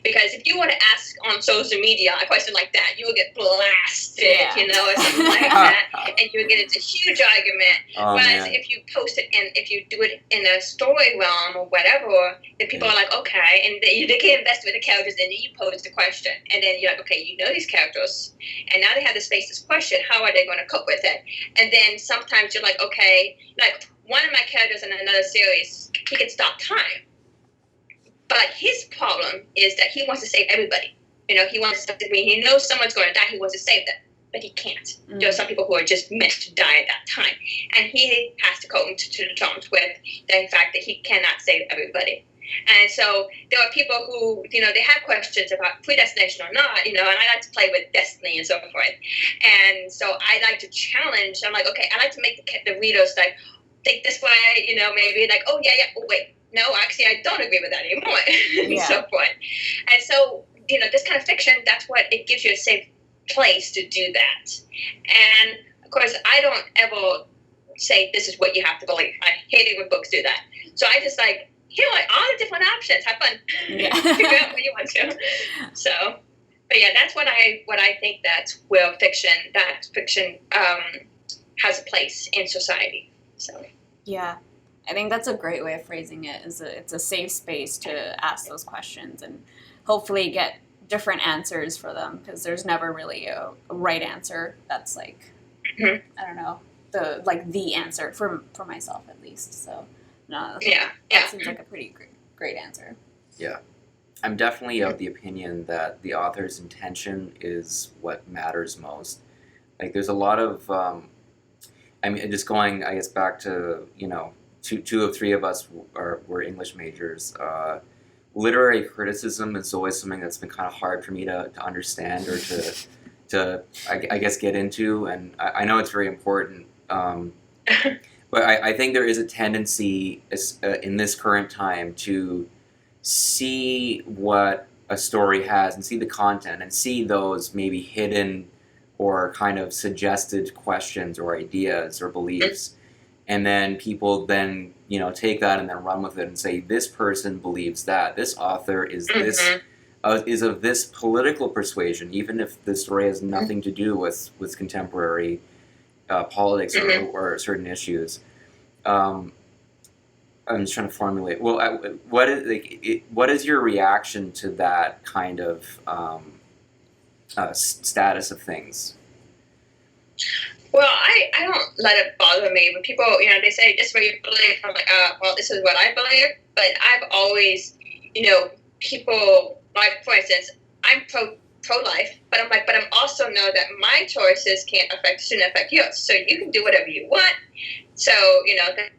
Because if you were to ask on social media a question like that, you would get blasted, or something like that, and you would get into a huge argument. Whereas if you post it and if you do it in a story realm or whatever, then people are like, okay, and they get invested with the characters, and then you pose the question, and then you're like, okay, you know these characters, and now they have to face this question, how are they going to cope with it? And then sometimes you're like, okay, like one of my characters in another series, he can stop time. But his problem is that he wants to save everybody. He wants to, he knows someone's going to die, he wants to save them, but he can't. There are some people who are just meant to die at that time. And he has to come to the terms with the fact that he cannot save everybody. And so there are people who, they have questions about predestination or not, and I like to play with destiny and so forth. And so I like to challenge, I'm like, okay, I like to make the readers like, think this way, maybe like, oh, yeah, oh, wait. No, actually, I don't agree with that anymore, and so forth. And so, this kind of fiction, that's what it gives you a safe place to do that. And, of course, I don't ever say this is what you have to believe. I hate it when books do that. So I just here are all the different options. Have fun. Figure out what you want to. So, but yeah, that's what I think that's where fiction has a place in society. So. Yeah. I think that's a great way of phrasing it. It's a safe space to ask those questions and hopefully get different answers for them because there's never really a right answer that's like I don't know the answer for myself at least. So no, that seems like a pretty great answer. Yeah, I'm definitely of the opinion that the author's intention is what matters most. Like there's a lot of just going I guess back to two of three of us were English majors. Literary criticism is always something that's been kind of hard for me to understand or to I guess get into, and I know it's very important. But I think there is a tendency in this current time to see what a story has and see the content and see those maybe hidden or kind of suggested questions or ideas or beliefs. And then people then, take that and then run with it and say, this person believes that. This author is is of this political persuasion, even if the story has nothing to do with contemporary politics or certain issues. I'm just trying to formulate. Well, what is your reaction to that kind of status of things? Well, I don't let it bother me when people, they say, this is what you believe. I'm like, well, this is what I believe. But I've always, people, like, for instance, I'm pro-life, but I'm also know that my choices shouldn't affect yours. So you can do whatever you want. So,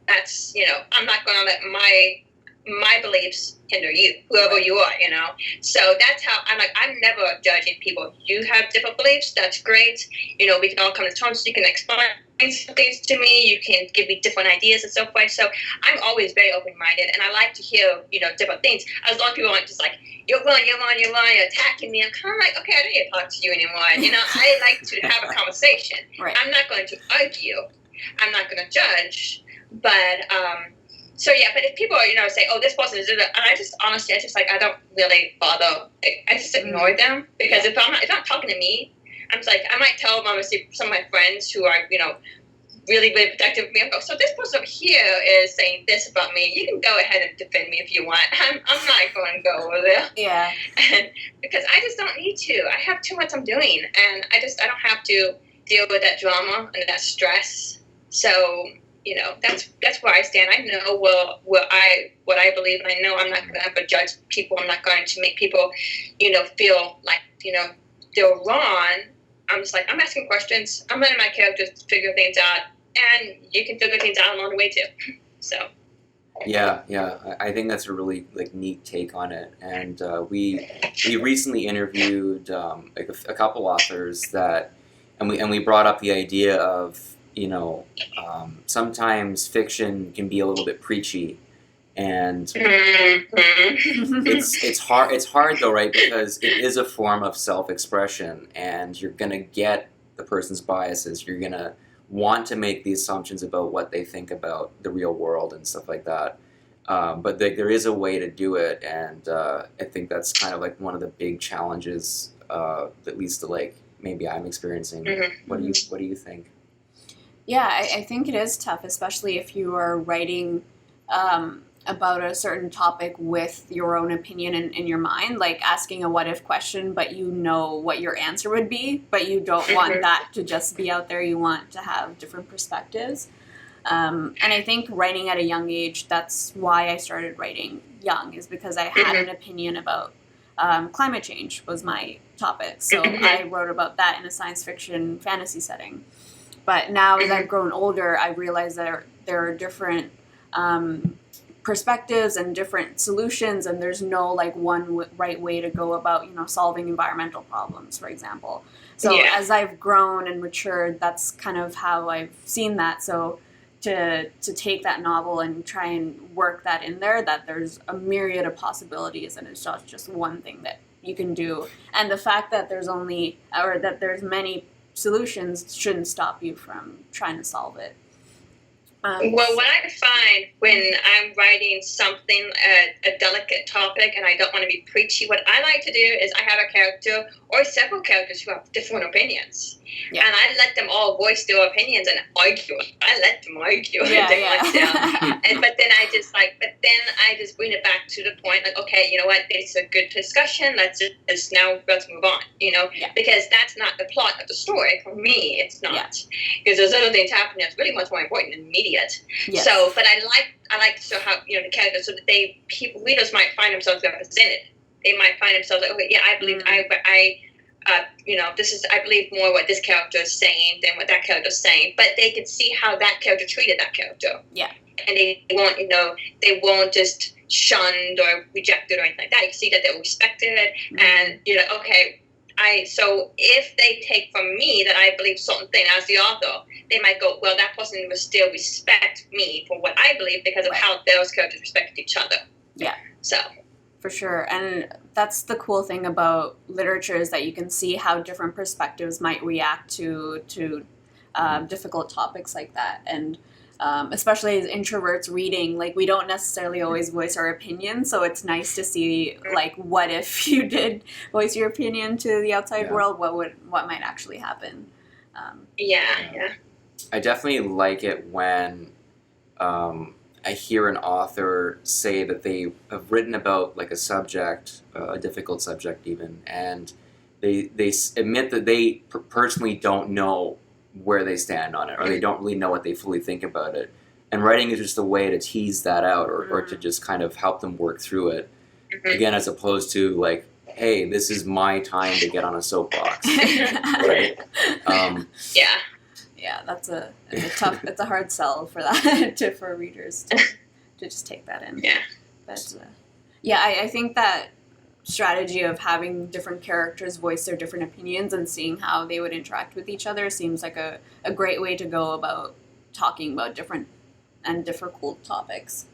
that's, I'm not going to let my beliefs hinder you, whoever you are, So that's how I'm never judging people. You have different beliefs, that's great. We can all come to terms. You can explain some things to me. You can give me different ideas and so forth. So I'm always very open-minded, and I like to hear, different things. As long as people aren't just like, you're wrong, you're attacking me. I'm kind of like, okay, I don't need to talk to you anymore. I like to have a conversation. Right. I'm not going to argue. I'm not going to judge. But, so yeah, but if people, say, oh, this person is, and I don't really bother. I just ignore them because if I'm not talking to me, I'm just like, I might tell them, some of my friends who are, really, really protective of me. I go, so this person over here is saying this about me. You can go ahead and defend me if you want. I'm not going to go over there. Yeah. And because I just don't need to. I have too much I'm doing, and I don't have to deal with that drama and that stress. So, you know, that's where I stand. I know what I believe, and I know I'm not going to ever judge people. I'm not going to make people, you know, feel like, you know, they're wrong. I'm just like, I'm asking questions. I'm letting my characters figure things out, and you can figure things out along the way too. So. Yeah. I think that's a really like neat take on it, and we recently interviewed like a couple authors that, and we brought up the idea of, you know, sometimes fiction can be a little bit preachy, and it's hard though, right? Because it is a form of self-expression, and you're gonna get the person's biases. You're gonna want to make the assumptions about what they think about the real world and stuff like that. But there is a way to do it, and I think that's kind of like one of the big challenges, at least like maybe I'm experiencing. What do you think? Yeah, I think it is tough, especially if you are writing about a certain topic with your own opinion in your mind, like asking a what if question, but you know what your answer would be, but you don't want that to just be out there. You want to have different perspectives. And I think writing at a young age, that's why I started writing young, is because I had an opinion about climate change was my topic. So I wrote about that in a science fiction fantasy setting. But now as I've grown older, I realize that there are different perspectives and different solutions, and there's no like one right way to go about, you know, solving environmental problems, for example. So as I've grown and matured, that's kind of how I've seen that. So to take that novel and try and work that in there, that there's a myriad of possibilities, and it's not just one thing that you can do. And the fact that there's many solutions shouldn't stop you from trying to solve it. Well, what I find when I'm writing something, a delicate topic, and I don't want to be preachy, what I like to do is I have a character or several characters who have different opinions. Yeah. And I let them all voice their opinions and argue. I let them argue. But then I just bring it back to the point, like, okay, you know what, it's a good discussion. Let's move on, you know, because that's not the plot of the story. For me, it's not. Because there's other things happening that's really much more important and immediate. Yes. So, but I like to show how, you know, the characters, so that readers might find themselves represented. They might find themselves like, okay, yeah, I believe, you know, I believe more what this character is saying than what that character is saying. But they can see how that character treated that character. Yeah. And they won't just shunned or rejected or anything like that. You can see that they're respected, and you're like, okay, so if they take from me that I believe certain thing as the author, they might go, well, that person will still respect me for what I believe because of how those characters respect each other. Yeah. So. For sure. And that's the cool thing about literature, is that you can see how different perspectives might react to difficult topics like that. And especially as introverts reading, like, we don't necessarily always voice our opinion. So it's nice to see, like, what if you did voice your opinion to the outside world? What might actually happen? I definitely like it when I hear an author say that they have written about like a subject, a difficult subject even, and they admit that they personally don't know where they stand on it, or they don't really know what they fully think about it. And writing is just a way to tease that out, or to just kind of help them work through it. Again, as opposed to like, hey, this is my time to get on a soapbox. Right? Yeah, it's a hard sell for that for readers to just take that in. Yeah. But I think that strategy of having different characters voice their different opinions and seeing how they would interact with each other seems like a great way to go about talking about different and difficult topics,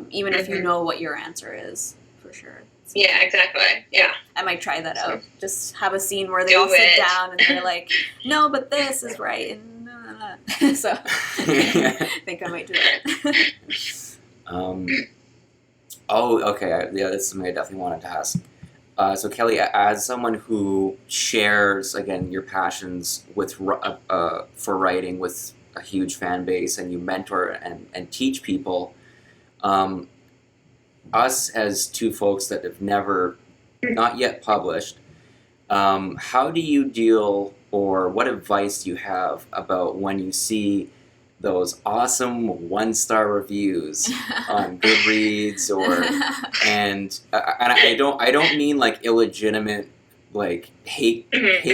even if you know what your answer is, for sure. Yeah, exactly. Yeah. I might try that out. Just have a scene where they all sit down and they're like, no, but this is right. And so I think I might do that. Okay. That's something I definitely wanted to ask. So Kelly, as someone who shares, again, your passions for writing with a huge fan base and you mentor and teach people. Us as two folks that have not yet published, how do you deal, or what advice do you have about when you see those awesome 1-star reviews on Goodreads and I don't mean like illegitimate like hate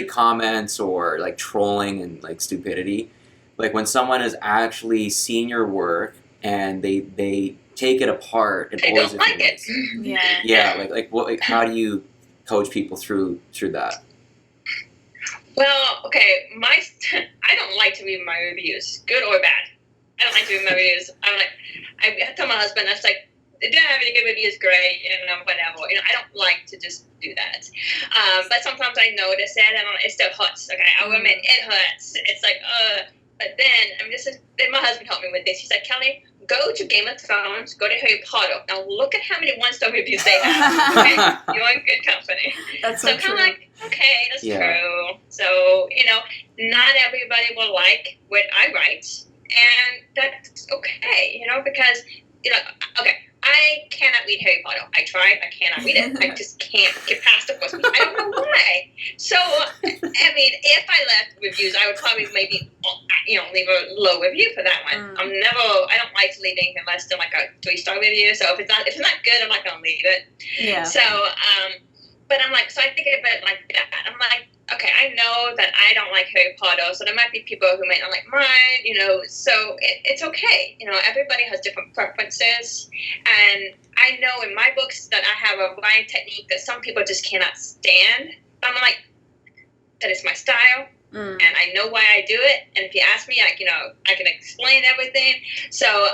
comments or like trolling and like stupidity, like when someone has actually seen your work and they take it apart and they don't like it. Like what, like how do you coach people through that? Well, okay, I don't like to read my reviews, good or bad. I don't like to read my reviews. I tell my husband, that's like, they didn't have any good reviews, great, whatever. I don't like to just do that. But sometimes I notice it, and it still hurts. Okay, I'll admit it hurts. It's like, but then then my husband helped me with this. He's like, Kelly, go to Game of Thrones, go to Harry Potter. Now look at how many 1-star reviews they have. Okay, you're in good company. That's so kind of like, okay, that's true. So not everybody will like what I write, and that's okay. Because okay. I cannot read Harry Potter. I tried. I cannot read it. I just can't get past the first one. I don't know why. So, if I left reviews, I would probably maybe, leave a low review for that one. I don't like to leave anything less than like a 3-star review. So if it's not good, I'm not going to leave it. Yeah. So, but I'm like, so I think of it like that. I'm like, okay, I know that I don't like Harry Potter, so there might be people who might not like mine, so it's okay. Everybody has different preferences, and I know in my books that I have a writing technique that some people just cannot stand. I'm like, that is my style, and I know why I do it, and if you ask me, I can explain everything. So,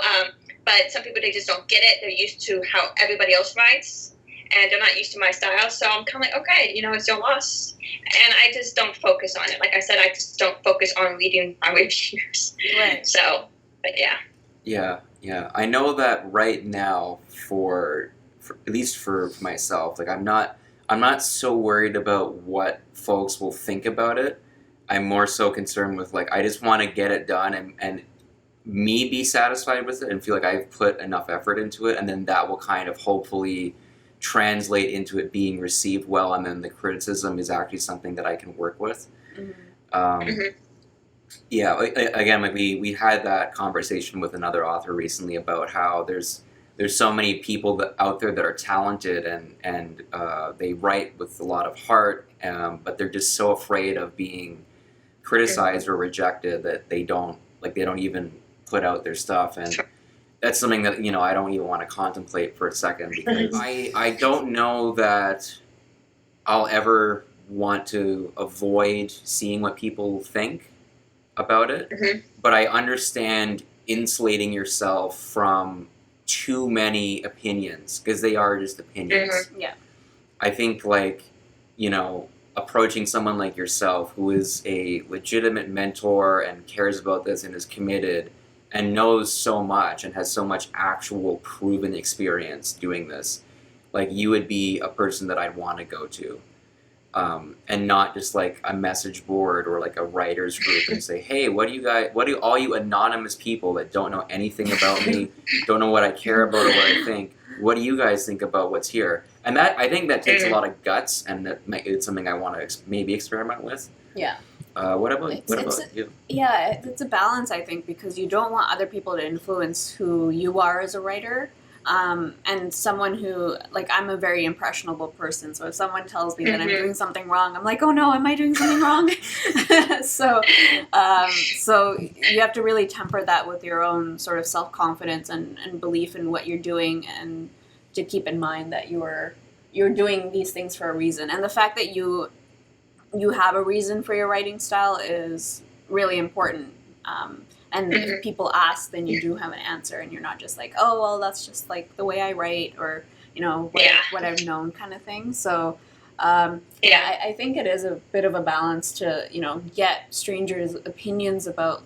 but some people, they just don't get it. They're used to how everybody else writes, and they're not used to my style, so I'm kind of like, okay, it's your loss. And I just don't focus on it. Like I said, I just don't focus on reading my reviews. Right. So, but yeah. Yeah. I know that right now, for at least for myself, like I'm not so worried about what folks will think about it. I'm more so concerned with like, I just want to get it done and me be satisfied with it and feel like I've put enough effort into it, and then that will kind of hopefully translate into it being received well, and then the criticism is actually something that I can work with. Yeah, again, like we had that conversation with another author recently about how there's so many people out there that are talented and they write with a lot of heart, but they're just so afraid of being criticized or rejected that they don't even put out their stuff. And that's something that, I don't even want to contemplate for a second, because I don't know that I'll ever want to avoid seeing what people think about it. But I understand insulating yourself from too many opinions, because they are just opinions. Yeah. I think approaching someone like yourself, who is a legitimate mentor and cares about this and is committed and knows so much and has so much actual proven experience doing this, like you would be a person that I'd want to go to, and not just like a message board or like a writer's group and say, hey, what do all you anonymous people that don't know anything about me, don't know what I care about or what I think, what do you guys think about what's here? And that, I think that takes a lot of guts, and it's something I want to maybe experiment with. Yeah. What about you? Yeah, it's a balance, I think, because you don't want other people to influence who you are as a writer. And someone who, like, I'm a very impressionable person, so if someone tells me that I'm doing something wrong, I'm like, oh no, am I doing something wrong? So you have to really temper that with your own sort of self-confidence and belief in what you're doing, and to keep in mind that you're doing these things for a reason. And the fact that you have a reason for your writing style is really important. And if people ask, then you do have an answer, and you're not just like, oh, well, that's just like the way I write, or, what I've known kind of thing. So, I think it is a bit of a balance to, get strangers' opinions about,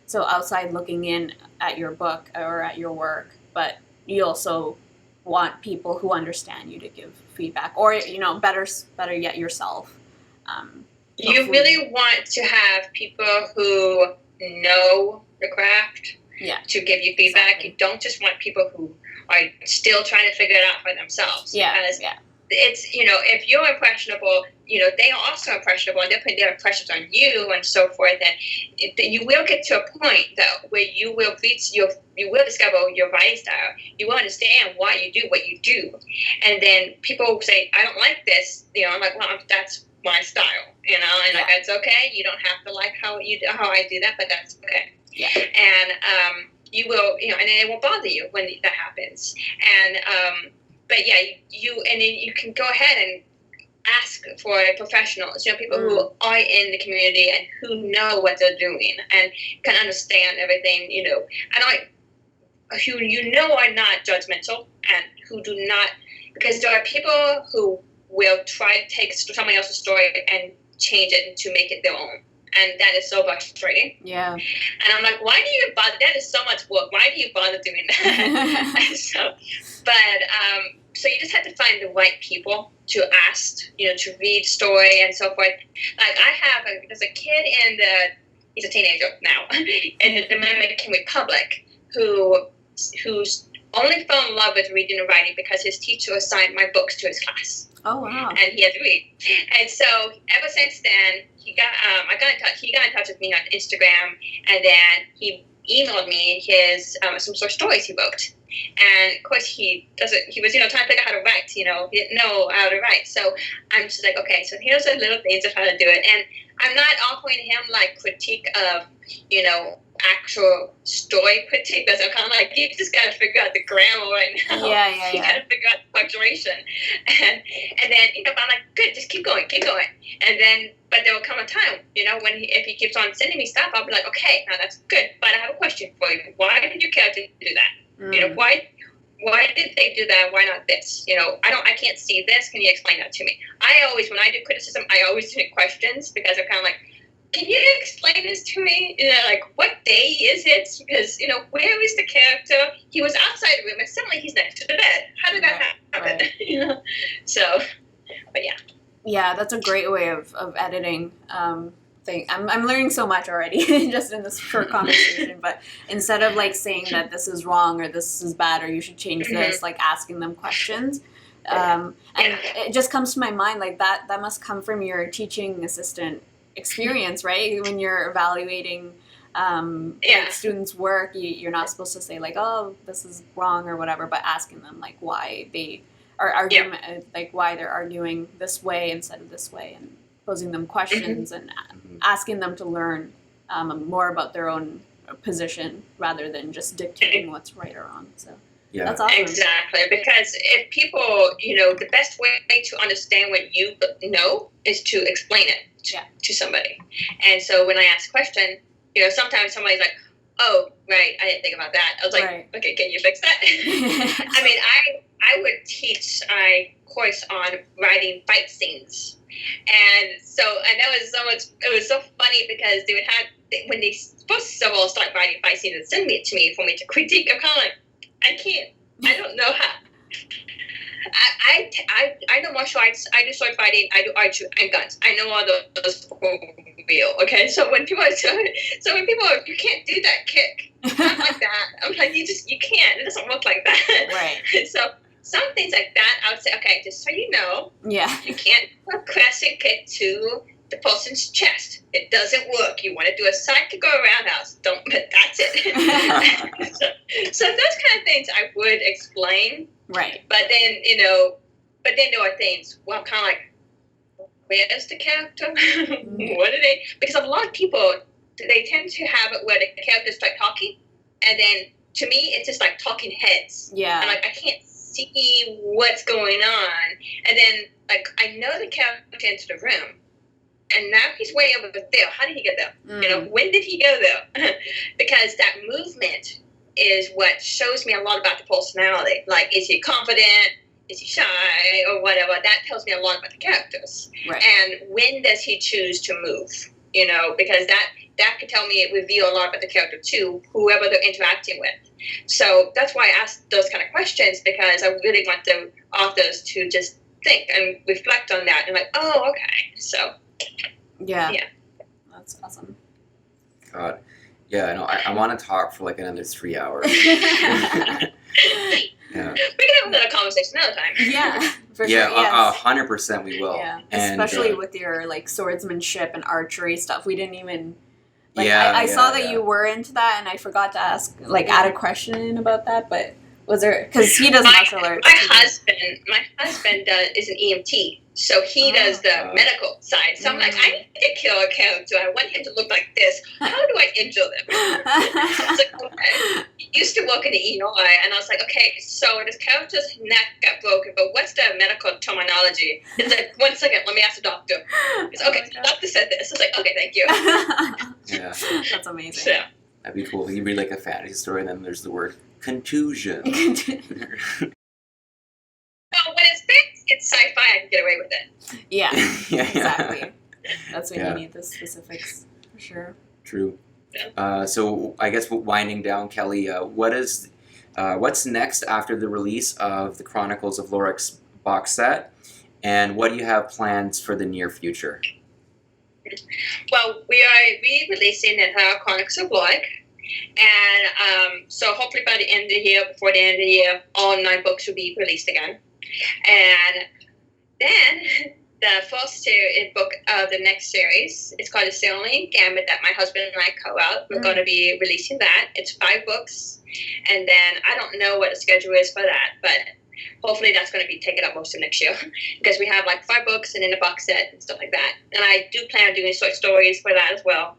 so outside looking in at your book or at your work, but you also want people who understand you to give feedback, or, better yet, yourself. You really want to have people who know your craft, Yeah. to give you feedback. Exactly. You don't just want people who are still trying to figure it out for themselves. Yeah. Because Yeah. it's, if you're impressionable, they are also impressionable, and they're putting their impressions on you and so forth. And you will get to a point, though, where you will reach you will discover your writing style. You will understand why you do what you do. And then people say, I don't like this. I'm like, well, that's my style, and like, it's okay. You don't have to like how I do that, but that's okay. Yeah. And you will, and then it won't bother you when that happens. And but yeah, and then you can go ahead and ask for professionals, people who are in the community and who know what they're doing and can understand everything, and who are not judgmental and who do not, because there are people who will try to take someone else's story and change it to make it their own. And that is so frustrating. Yeah. And I'm like, why do you bother? That is so much work. Why do you bother doing that? So you just have to find the right people to ask, to read story and so forth. Like there's a kid he's a teenager now, in the Dominican Republic who's only fell in love with reading and writing because his teacher assigned my books to his class. Oh, wow. And he had to read. And so ever since then, he got in touch with me on Instagram, and then he emailed me his some sort of stories he wrote. And of course he was trying to figure out how to write. He didn't know how to write. So I'm just like, okay, so here's the little things of how to do it. And I'm not offering him like critique of actual story critique, because I'm kind of like, you just got to figure out the grammar right now. Yeah. You got to figure out the punctuation. And then, but I'm like, good, just keep going. And then, but there will come a time, if he keeps on sending me stuff, I'll be like, okay, now that's good, but I have a question for you. Why did you care to do that? Why did they do that? Why not this? I can't see this. Can you explain that to me? When I do criticism, I always do questions, because I'm kind of like, can you explain this to me? Like, what day is it? Because, where is the character? He was outside the room, and suddenly he's next to the bed. How did that happen? Right. So, but yeah. Yeah, that's a great way of editing. I'm learning so much already just in this short conversation. But instead of like saying that this is wrong or this is bad or you should change this, like asking them questions. And it just comes to my mind, like that must come from your teaching assistant experience, right? When you're evaluating like students' work, you're not supposed to say like, oh, this is wrong or whatever, but asking them like why they are arguing, like why they're arguing this way instead of this way, and posing them questions and asking them to learn more about their own position rather than just dictating what's right or wrong. So Yeah. that's awesome. Exactly, because if people, the best way to understand what you know is to explain it to somebody. And so when I ask a question, sometimes somebody's like, oh, right, I didn't think about that. I was like, okay, can you fix that? I mean, I would teach a course on writing fight scenes. And so, and it was so funny because they would have, when they first of all start writing fight scenes and send it to me for me to critique, I'm kind of like, I don't know how. I know martial arts. I do sword fighting. I do archery and guns. I know all those for real. Okay, so when people you can't do that kick, not like that. I'm like, you can't. It doesn't work like that. Right. So some things like that, I would say, okay, just so you know, you can't put a crescent kick to the person's chest. It doesn't work. You want to do a side kick or a roundhouse. Don't, but that's it. so those kind of things I would explain. Right. But then, there are things where I'm kind of like, where's the character? What are they? Because a lot of people, they tend to have it where the characters start talking, and then to me, it's just like talking heads. Yeah. I'm like, I can't see what's going on. And then, like, I know the character into the room, and now he's way over there. How did he get there? When did he go there? Because that movement is what shows me a lot about the personality. Like, is he confident? Is he shy? Or whatever. That tells me a lot about the characters. Right. And when does he choose to move? Because that could tell me, reveal a lot about the character too, whoever they're interacting with. So that's why I ask those kind of questions, because I really want the authors to just think and reflect on that and like, oh, okay. So yeah. That's awesome. God. Yeah, no, I want to talk for like another 3 hours. Yeah. We can have another conversation another time. Yeah, for Yeah, sure. Yes. 100% we will. Yeah, And, especially with your like swordsmanship and archery stuff. We didn't even like. Yeah, I saw that yeah. you were into that, and I forgot to ask add a question in about that. But was there because he does martial arts? My husband is an EMT, so he does the medical side. So I'm like, I need to kill a character. I want him to look like this. How do I injure them? I was like, okay. He used to work in the ER, and I was like, okay, so this character's neck got broken, but what's the medical terminology? It's like, 1 second, let me ask the doctor. It's okay, the doctor said this. It's like, okay, thank you. Yeah, that's amazing. So. That'd be cool. You read like a fantasy story, and then there's the word contusion. Well, when it's sci-fi, I can get away with it. Yeah, Yeah. exactly. That's when Yeah. you need the specifics, for sure. True. So I guess winding down, Kelly, what's next after the release of the Chronicles of Lorrek's box set, and what do you have plans for the near future? Well, we are re-releasing the Chronicles of Lorrek, and so hopefully by the end of the year, before the end of the year, all 9 books will be released again. And then the first book of the next series, it's called The Sailing Gambit that my husband and I co-wrote. We're going to be releasing that. It's 5 books, and then I don't know what the schedule is for that, but hopefully that's going to be taken up most of next year because we have like 5 books and then the box set and stuff like that. And I do plan on doing short stories for that as well.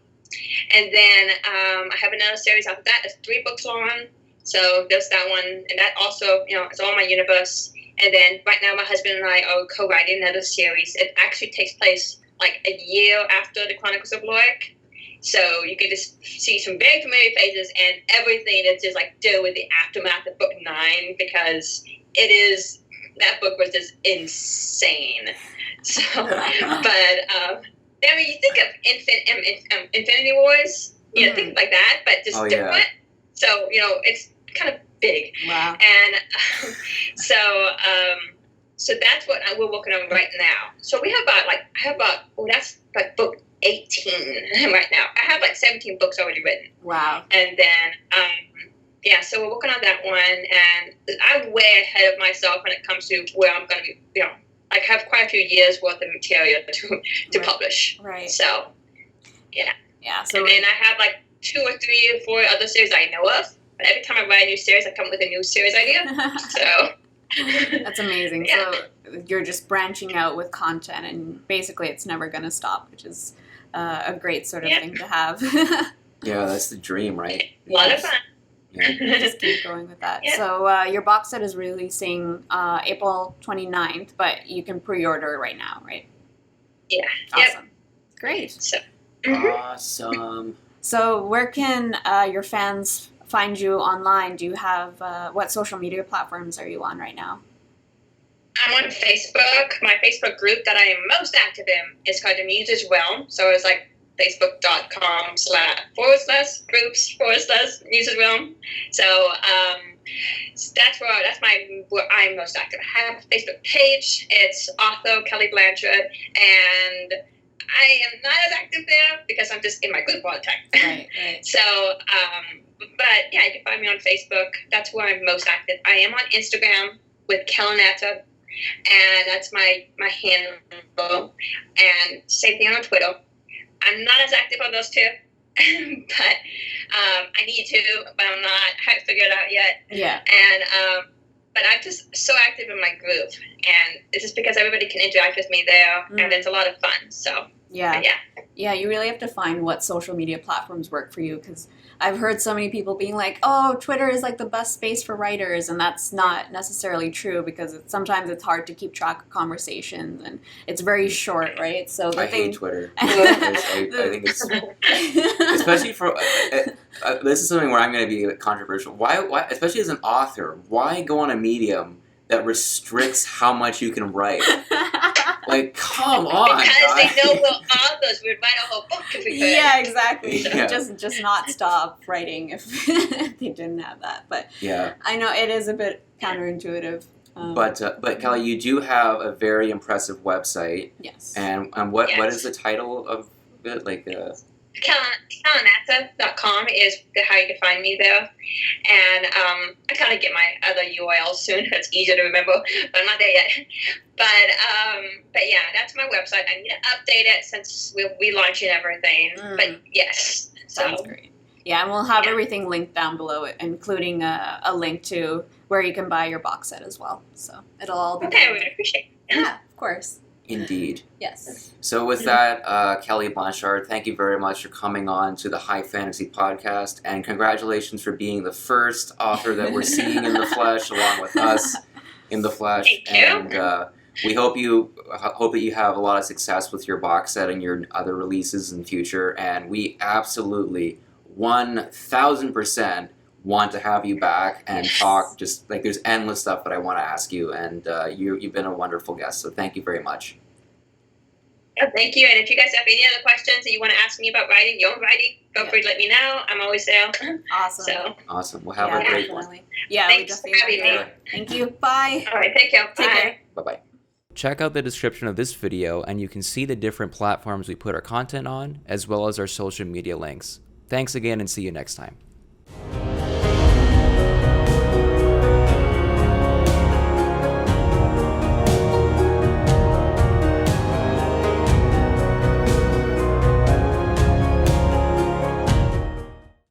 And then I have another series after that. It's 3 books long. So there's that one. And that also, it's all my universe. And then right now my husband and I are co-writing another series. It actually takes place like a year after the Chronicles of Lorrek. So you can just see some very familiar faces and everything that's just like deal with the aftermath of book 9 because that book was just insane. So, but then when you think of Infinity Wars, think like that, but just different. Yeah. So, it's kind of big. Wow. And so that's what we're working on right now. So we have that's like book 18 right now. I have like 17 books already written. Wow. And then, so we're working on that one, and I'm way ahead of myself when it comes to where I'm going to be, I have quite a few years worth of material to publish. Right. So, yeah. Yeah. So and then I have like 2 or 3 or 4 other series I know of. But every time I write a new series, I come up with a new series idea. So that's amazing. Yeah. So you're just branching out with content, and basically it's never going to stop, which is a great sort of thing to have. Yeah, that's the dream, right? A lot of fun. Yeah. Just keep going with that. Yeah. So your box set is releasing April 29th, but you can pre-order right now, right? Yeah. Awesome. Yep. Great. So, Awesome. So where can your fans find you online? Do you have what social media platforms are you on right now? I'm on Facebook. My Facebook group that I am most active in is called The Muses Realm. So it's like facebook.com/groups/Muses Realm. So that's where I'm most active. I have a Facebook page. It's author Kelly Blanchard, and I am not as active there because I'm just in my group all the time. Right. So, but yeah, you can find me on Facebook. That's where I'm most active. I am on Instagram with Kellanetta, and that's my handle. And same thing on Twitter. I'm not as active on those 2, but I need to, but I'm not. I haven't figured it out yet. Yeah. And but I'm just so active in my group, and it's just because everybody can interact with me there, and it's a lot of fun. So yeah. Yeah, you really have to find what social media platforms work for you, because I've heard so many people being like, oh, Twitter is like the best space for writers, and that's not necessarily true, because sometimes it's hard to keep track of conversations, and it's very short, right? So I hate Twitter. I think it's, especially for, this is something where I'm going to be controversial. Why, especially as an author, why go on a medium that restricts how much you can write? Like, come on, because guys. they know we're authors. We'd write a whole book if we could. Yeah, exactly. Yeah. Just not stop writing if they didn't have that. But yeah, I know it is a bit counterintuitive. But Kelly, you do have a very impressive website. Yes. And what is the title of it? Like Kalanata.com is how you can find me there. And I kind of get my other URL soon. It's easier to remember, but I'm not there yet. But yeah, that's my website. I need to update it since we're relaunching everything. But yes. Sounds great. Yeah, and we'll have everything linked down below it, including a link to where you can buy your box set as well. So it'll all be okay, I would appreciate it. Yeah, of course. Indeed. Yes. So with that, Kelly Blanchard, thank you very much for coming on to the High Fantasy Podcast, and congratulations for being the first author that we're seeing in the flesh, along with us in the flesh. Thank you. And we hope that you have a lot of success with your box set and your other releases in the future. And we absolutely 1,000% want to have you back and talk. Just like there's endless stuff that I want to ask you, and you've been a wonderful guest. So thank you very much. Thank you. And if you guys have any other questions that you want to ask me about writing, your own writing, feel free to let me know. I'm always there. Awesome. So, awesome. We'll have a great one. Yeah, thanks we for having definitely. me. Thank you. Bye. All right, take care. Bye. Take care. Bye-bye. Check out the description of this video and you can see the different platforms we put our content on, as well as our social media links. Thanks again and see you next time.